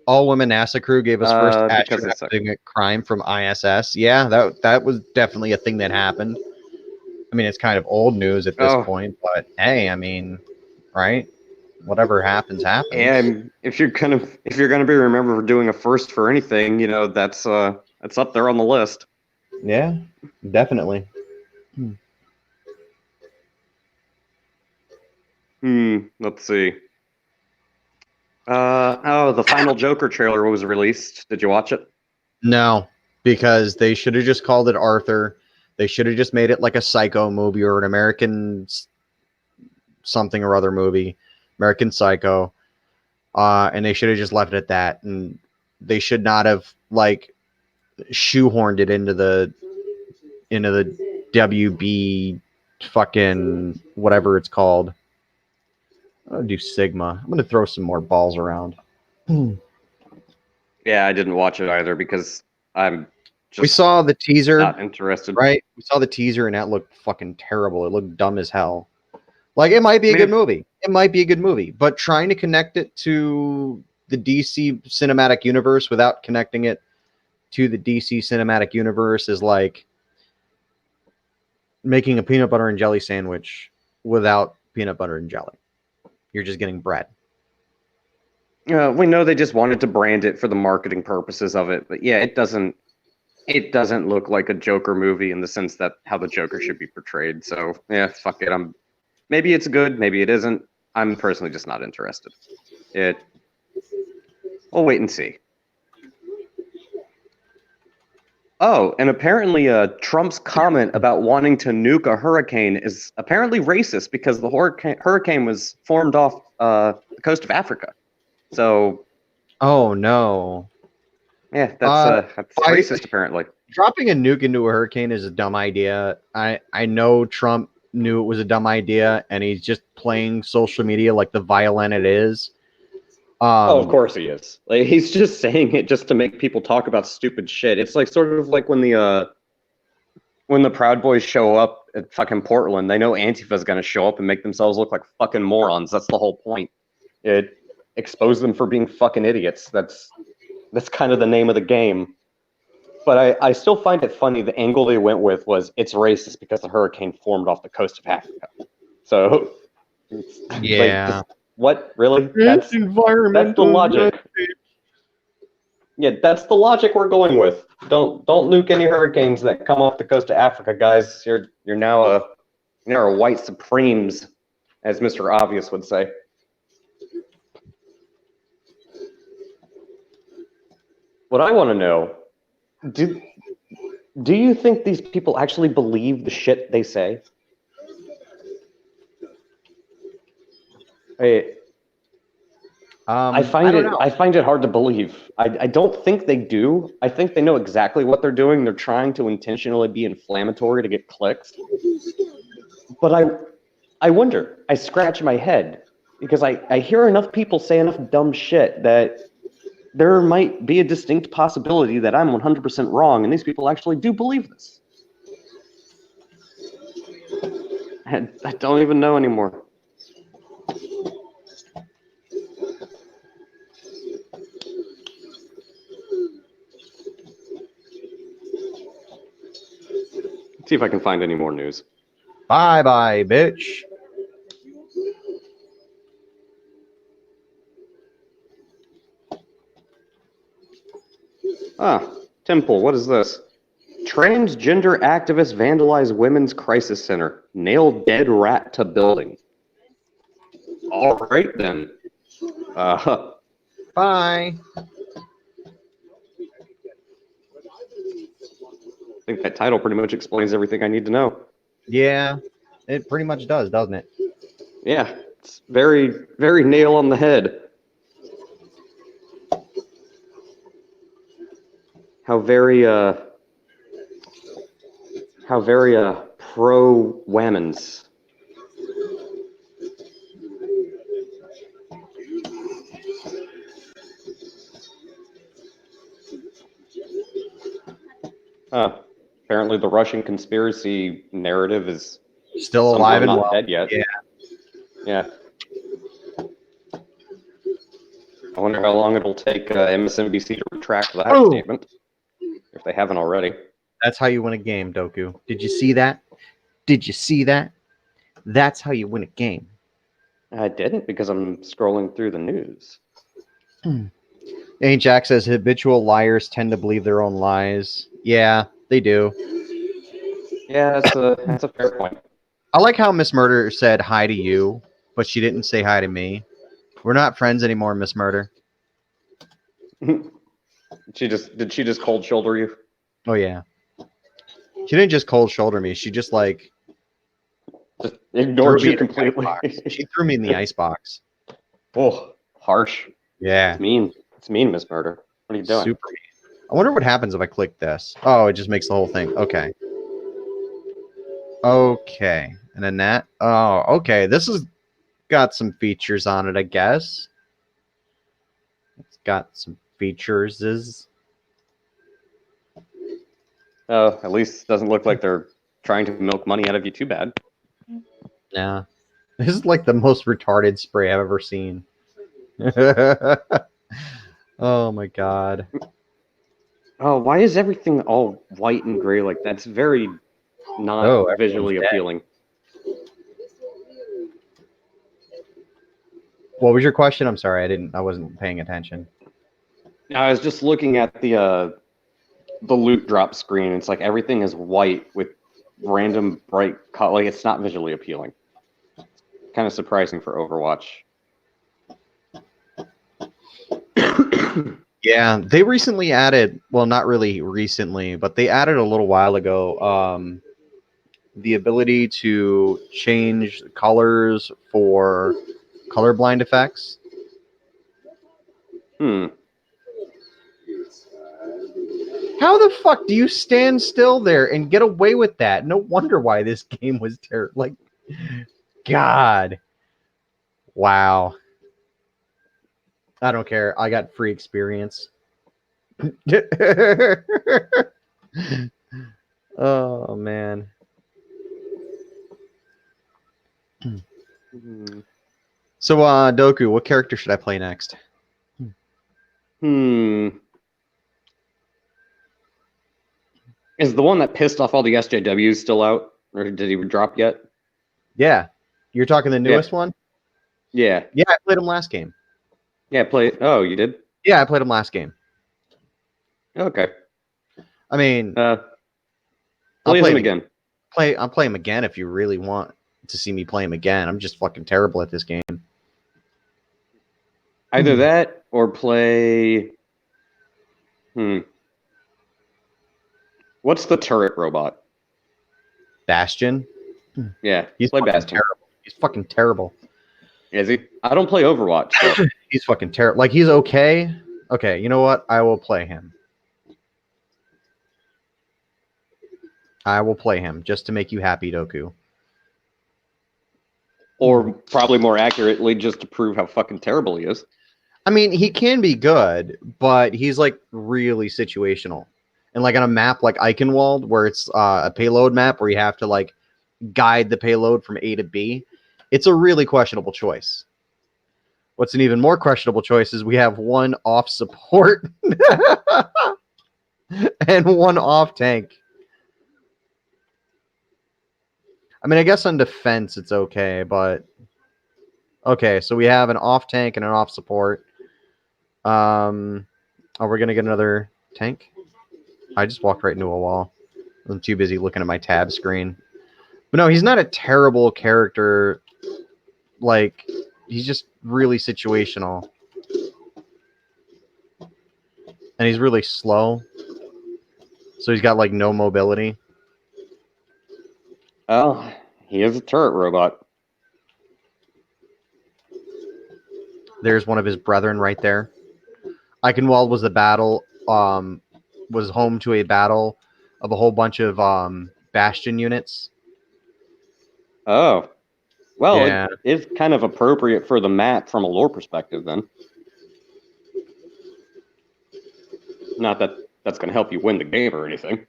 All Women NASA Crew gave us first astronaut crime from ISS. Yeah, that was definitely a thing that happened. I mean, it's kind of old news at this point, but hey, I mean, right? Whatever happens, happens. And if you're gonna be remembered for doing a first for anything, that's up there on the list. Yeah, definitely. Let's see. The final Joker trailer was released. Did you watch it? No, because they should have just called it Arthur. They should have just made it like a Psycho movie or an American something or other movie, American Psycho. And they should have just left it at that. And they should not have like shoehorned it into the WB fucking whatever it's called. I'll do Sigma. I'm gonna throw some more balls around. Yeah, I didn't watch it either because I'm just We saw the teaser, not interested. right? We saw the teaser and that looked fucking terrible. It looked dumb as hell. Like it might be a good movie. It might be a good movie, but trying to connect it to the DC cinematic universe without connecting it to the DC cinematic universe is like making a peanut butter and jelly sandwich without peanut butter and jelly. You're just getting bread. We know they just wanted to brand it for the marketing purposes of it, but yeah, it doesn't look like a Joker movie in the sense that how the Joker should be portrayed. So yeah, fuck it. Maybe it's good, maybe it isn't. I'm personally just not interested. We'll wait and see. Oh, and apparently Trump's comment about wanting to nuke a hurricane is apparently racist because the hurricane was formed off the coast of Africa. So, oh no, yeah, that's racist apparently. Dropping a nuke into a hurricane is a dumb idea. I know Trump knew it was a dumb idea, and he's just playing social media like the violin it is. Of course he is. Like he's just saying it just to make people talk about stupid shit. It's like sort of like when the Proud Boys show up at fucking Portland, they know Antifa's gonna show up and make themselves look like fucking morons. That's the whole point. It expose them for being fucking idiots. That's kind of the name of the game. But I still find it funny the angle they went with was it's racist because the hurricane formed off the coast of Africa. So yeah. Like, what really? That's the logic. Yeah, that's the logic we're going with. Don't nuke any hurricanes that come off the coast of Africa, guys. You're now white supremes, as Mr. Obvious would say. What I want to know, do you think these people actually believe the shit they say? I find it hard to believe. I don't think they do. I think they know exactly what they're doing. They're trying to intentionally be inflammatory to get clicks. But I wonder. I scratch my head because I hear enough people say enough dumb shit that there might be a distinct possibility that I'm 100% wrong and these people actually do believe this. I don't even know anymore. See if I can find any more news. Bye, bitch. Temple, what is this? Transgender activists vandalize women's crisis center. Nail dead rat to building. All right, then. Bye. I think that title pretty much explains everything I need to know. Yeah, it pretty much does, doesn't it? Yeah, it's very, very nail on the head. How very pro women's. Apparently the Russian conspiracy narrative is still alive and not well. Dead yet. Yeah. I wonder how long it'll take MSNBC to retract that statement, if they haven't already. That's how you win a game, Doku. Did you see that? That's how you win a game. I didn't because I'm scrolling through the news. Ain't Jack says habitual liars tend to believe their own lies. Yeah, they do. Yeah, that's a fair point. I like how Miss Murder said hi to you, but she didn't say hi to me. We're not friends anymore, Miss Murder. did she just cold shoulder you? Oh yeah. She didn't just cold shoulder me. She just like Just threw ignored me you in the completely. icebox. She threw me in the icebox. Oh, harsh. Yeah. It's mean. It's mean, Miss Murder. What are you doing? Super. I wonder what happens if I click this. Oh, it just makes the whole thing. Okay. Okay. And then that. Oh, okay. This has got some features on it, I guess. It's got some features. Oh, at least it doesn't look like they're trying to milk money out of you too bad. Yeah. This is like the most retarded spray I've ever seen. Oh my god. Oh, why is everything all white and gray like that? It's very not Oh, everyone's visually dead. appealing. What was your question? I'm sorry, I wasn't paying attention. I was just looking at the loot drop screen. It's like everything is white with random bright color. Like it's not visually appealing. Kind of surprising for Overwatch. Yeah, they recently added, well, not really recently, but they added a little while ago, the ability to change colors for colorblind effects. Hmm. How the fuck do you stand still there and get away with that? No wonder why this game was terrible. Like, God. Wow. I don't care. I got free experience. Oh, man. Hmm. So, Doku, what character should I play next? Hmm. Is the one that pissed off all the SJWs still out, or did he drop yet? Yeah. You're talking the newest one? Yeah. Yeah, I played him last game. Yeah. Play. Oh, you did. Yeah, I played him last game. Okay. I mean, I'll Play play him him again. I'll play him again if you really want to see me play him again. I'm just fucking terrible at this game. Either that or play. What's the turret robot? Bastion. Yeah, He's play fucking Bastion. terrible. He's fucking terrible. Is he? I don't play Overwatch, so He's fucking terrible. Like, he's okay. Okay, you know what? I will play him. I will play him just to make you happy, Doku. or probably more accurately, just to prove how fucking terrible he is. I mean, he can be good, but he's like really situational. And like on a map like Eichenwald, where it's a payload map where you have to like guide the payload from A to B, it's a really questionable choice. What's an even more questionable choice is we have one off support and one off tank. I mean, I guess on defense it's okay, but okay, so we have an off tank and an off support. Are we gonna get another tank? I just walked right into a wall. I'm too busy looking at my tab screen. But no, he's not a terrible character. Like, he's just really situational. And he's really slow. So he's got like no mobility. Oh, he is a turret robot. There's one of his brethren right there. Eichenwald was was home to a battle of a whole bunch of Bastion units. Oh, well, Yeah. it is kind of appropriate for the map from a lore perspective, then. Not that that's going to help you win the game or anything.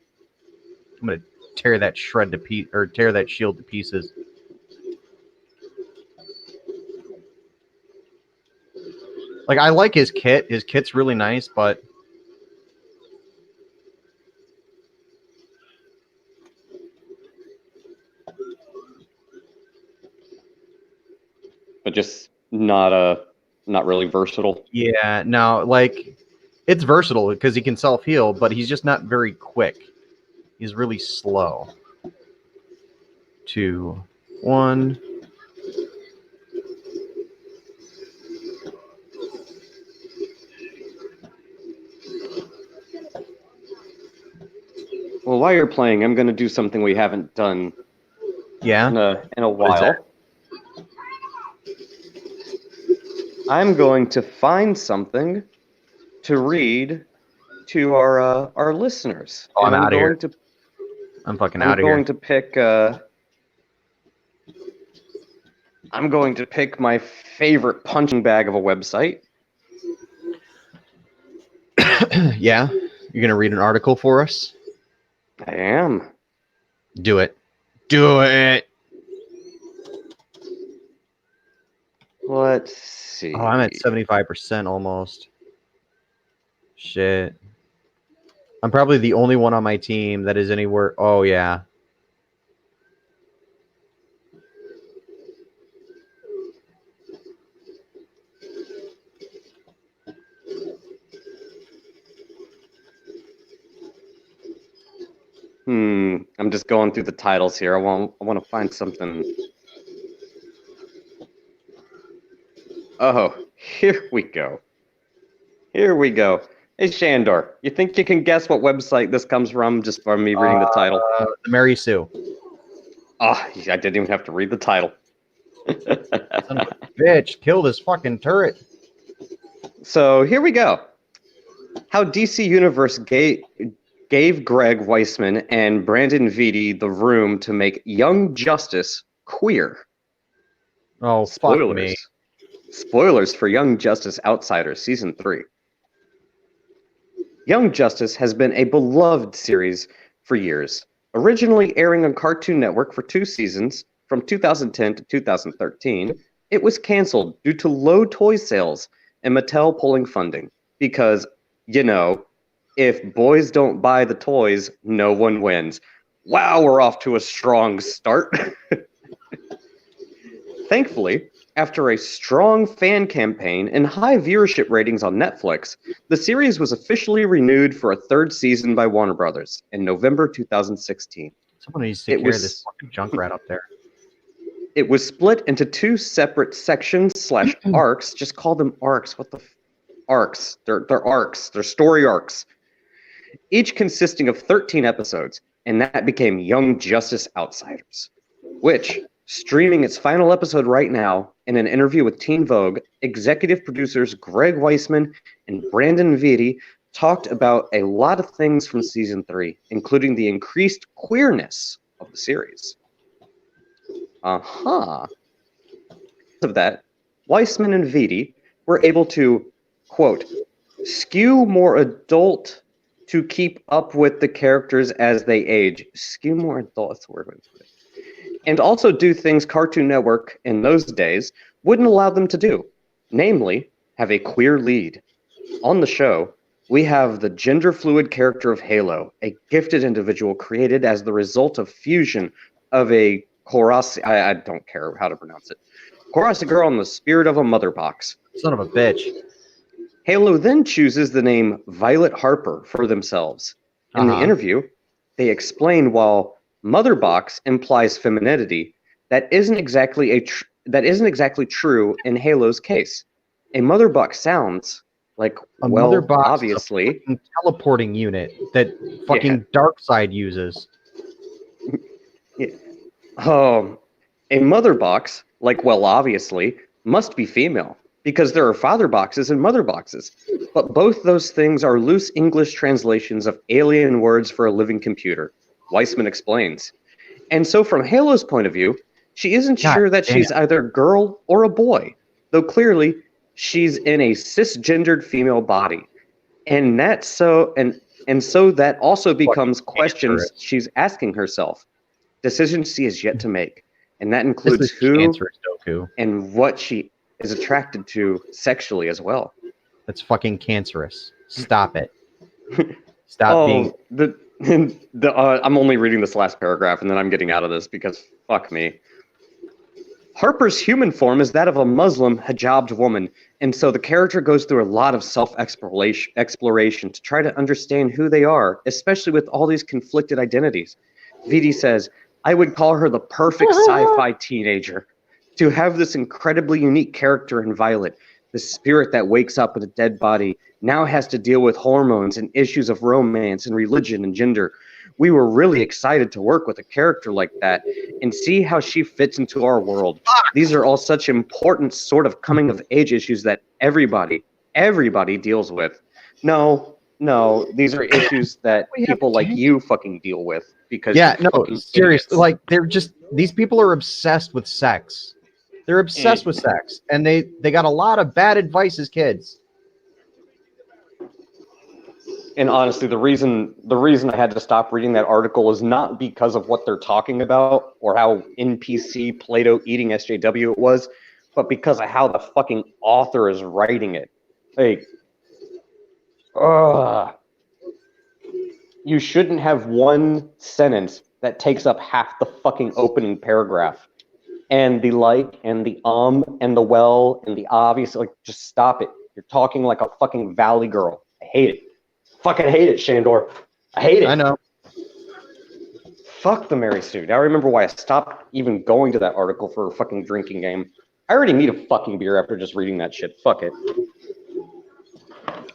I'm gonna tear that shred to tear that shield to pieces. Like, I like his kit. His kit's really nice, but Just not really versatile. yeah, no, like, it's versatile because he can self heal, but he's just not very quick. He's really slow. 2, 1. Well, while you're playing, I'm going to do something we haven't done Yeah. in a What is while. I'm going to find something to read to our listeners. Oh, And I'm outta here. to I'm fucking I'm out of here. going to pick I'm going to pick my favorite punching bag of a website. Yeah. You're gonna read an article for us? I am. Do it. Do it. Let's see. Oh, I'm at 75% almost. Shit. I'm probably the only one on my team that is anywhere. Oh, yeah. I'm just going through the titles here. I want to find something. Oh, here we go. Here we go. Hey, Shandor, you think you can guess what website this comes from just from me reading the title? The Mary Sue. Oh, I didn't even have to read the title. Son of a bitch. Kill this fucking turret. So here we go. How DC Universe gave Greg Weisman and Brandon Vitti the room to make Young Justice queer. Oh, Spoilers. fuck me. Spoilers for Young Justice Outsiders Season 3. Young Justice has been a beloved series for years. Originally airing on Cartoon Network for 2 seasons, from 2010 to 2013, it was canceled due to low toy sales and Mattel pulling funding. Because, you know, if boys don't buy the toys, no one wins. Wow, we're off to a strong start. Thankfully, after a strong fan campaign and high viewership ratings on Netflix, the series was officially renewed for a 3rd season by Warner Brothers in November 2016. Someone needs to take care of this fucking junk rat up there. It was split into 2 separate sections / arcs. Just call them arcs. What the arcs? They're arcs. They're story arcs. Each consisting of 13 episodes, and that became Young Justice Outsiders, which, streaming its final episode right now, in an interview with Teen Vogue, executive producers Greg Weisman and Brandon Vitti talked about a lot of things from Season 3, including the increased queerness of the series. Because of that, Weisman and Vitti were able to, quote, skew more adult to keep up with the characters as they age. Skew more adult, that's the word. And also do things Cartoon Network in those days wouldn't allow them to do. Namely, have a queer lead. On the show, we have the gender-fluid character of Halo, a gifted individual created as the result of fusion of a I don't care how to pronounce it. Chorus a girl in the spirit of a mother box. Son of a bitch. Halo then chooses the name Violet Harper for themselves. In the interview, they explain while mother box implies femininity, that isn't exactly true in Halo's case. A mother box sounds like mother box obviously is a fucking teleporting unit that fucking Darkseid uses. Yeah. A mother box, obviously, must be female, because there are father boxes and mother boxes. But both those things are loose English translations of alien words for a living computer, Weisman explains. And so from Halo's point of view, she isn't sure that she's either a girl or a boy, though clearly she's in a cisgendered female body. And that's so that also becomes questions she's asking herself. Decisions she has yet to make, and that includes who and what she is attracted to sexually as well. That's fucking cancerous. Stop it. Stop being. I'm only reading this last paragraph, and then I'm getting out of this because fuck me. Harper's human form is that of a Muslim hijabbed woman, and so the character goes through a lot of self-exploration to try to understand who they are, especially with all these conflicted identities. Vitti says, I would call her the perfect sci-fi teenager. To have this incredibly unique character in Violet, the spirit that wakes up in a dead body, now has to deal with hormones and issues of romance and religion and gender. we were really excited to work with a character like that and see how she fits into our world. These are all such important sort of coming of age issues that everybody deals with. No, these are issues that people like you fucking deal with because Yeah, you're no, fucking seriously. idiots. Like, these people are obsessed with sex. They're obsessed with sex, and they got a lot of bad advice as kids. And honestly, the reason I had to stop reading that article is not because of what they're talking about or how NPC Plato eating SJW it was, but because of how the fucking author is writing it. Like, you shouldn't have one sentence that takes up half the fucking opening paragraph. And the like, and the and the well, and the obvious. Like, just stop it. You're talking like a fucking valley girl. I hate it. Fucking hate it, Shandor. I hate it. I know. Fuck the Mary Sue. Now I remember why I stopped even going to that article for a fucking drinking game. I already need a fucking beer after just reading that shit. Fuck it.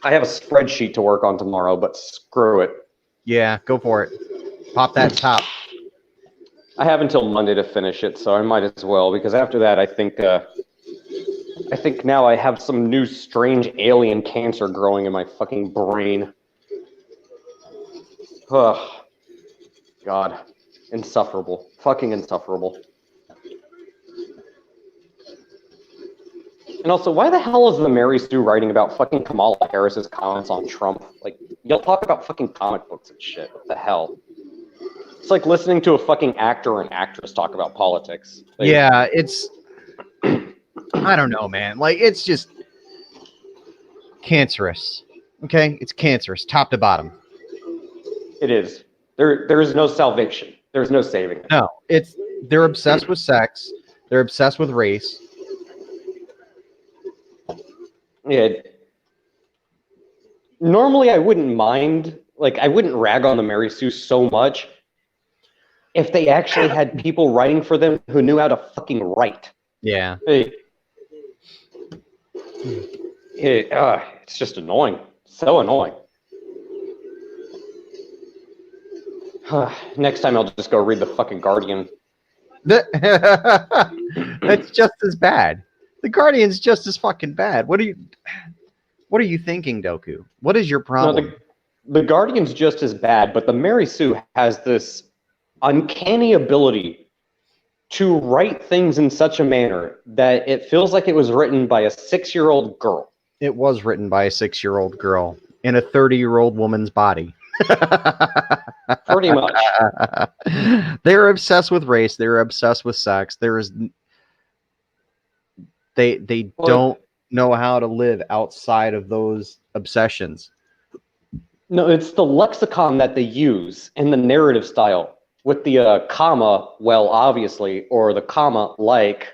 I have a spreadsheet to work on tomorrow, but screw it. Yeah, go for it. Pop that top. I have until Monday to finish it, so I might as well, because after that, I think now I have some new strange alien cancer growing in my fucking brain. Ugh. God. Insufferable. Fucking insufferable. And also, why the hell is the Mary Sue writing about fucking Kamala Harris's comments on Trump? Like, y'all talk about fucking comic books and shit. What the hell? It's like listening to a fucking actor or an actress talk about politics. Like, Yeah, it's... I don't know, man. Like, it's just cancerous. Okay? It's cancerous, top to bottom. it is. There is no salvation. There's no saving it. No, they're obsessed with sex. They're obsessed with race. Yeah. Normally, I wouldn't mind. Like, I wouldn't rag on the Mary Sue so much if they actually had people writing for them who knew how to fucking write. Yeah. It's just annoying. So annoying. Next time I'll just go read the fucking Guardian. That's just as bad. The Guardian's just as fucking bad. What are you thinking, Doku? What is your problem? No, the Guardian's just as bad, but the Mary Sue has this uncanny ability to write things in such a manner that it feels like it was written by a 6-year-old girl. It was written by a 6-year-old girl in a 30-year-old woman's body. Pretty much. They're obsessed with race. They're obsessed with sex. They don't know how to live outside of those obsessions. No, it's the lexicon that they use in the narrative style with the comma, well, obviously, or the comma, like,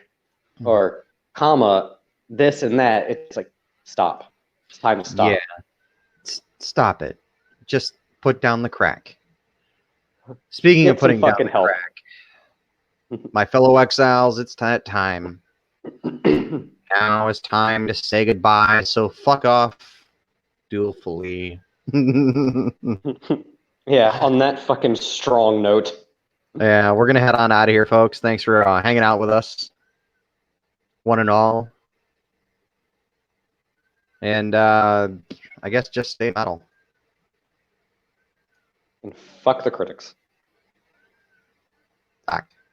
or comma, this and that. It's like, stop. It's time to stop. Yeah. Stop it. Just put down the crack. Speaking of putting down the crack, my fellow exiles, it's that time. Now it's time to say goodbye, so fuck off, dutifully. Yeah, on that fucking strong note. Yeah, we're going to head on out of here, folks. Thanks for hanging out with us, one and all. And I guess just stay metal. And fuck the critics. Fuck.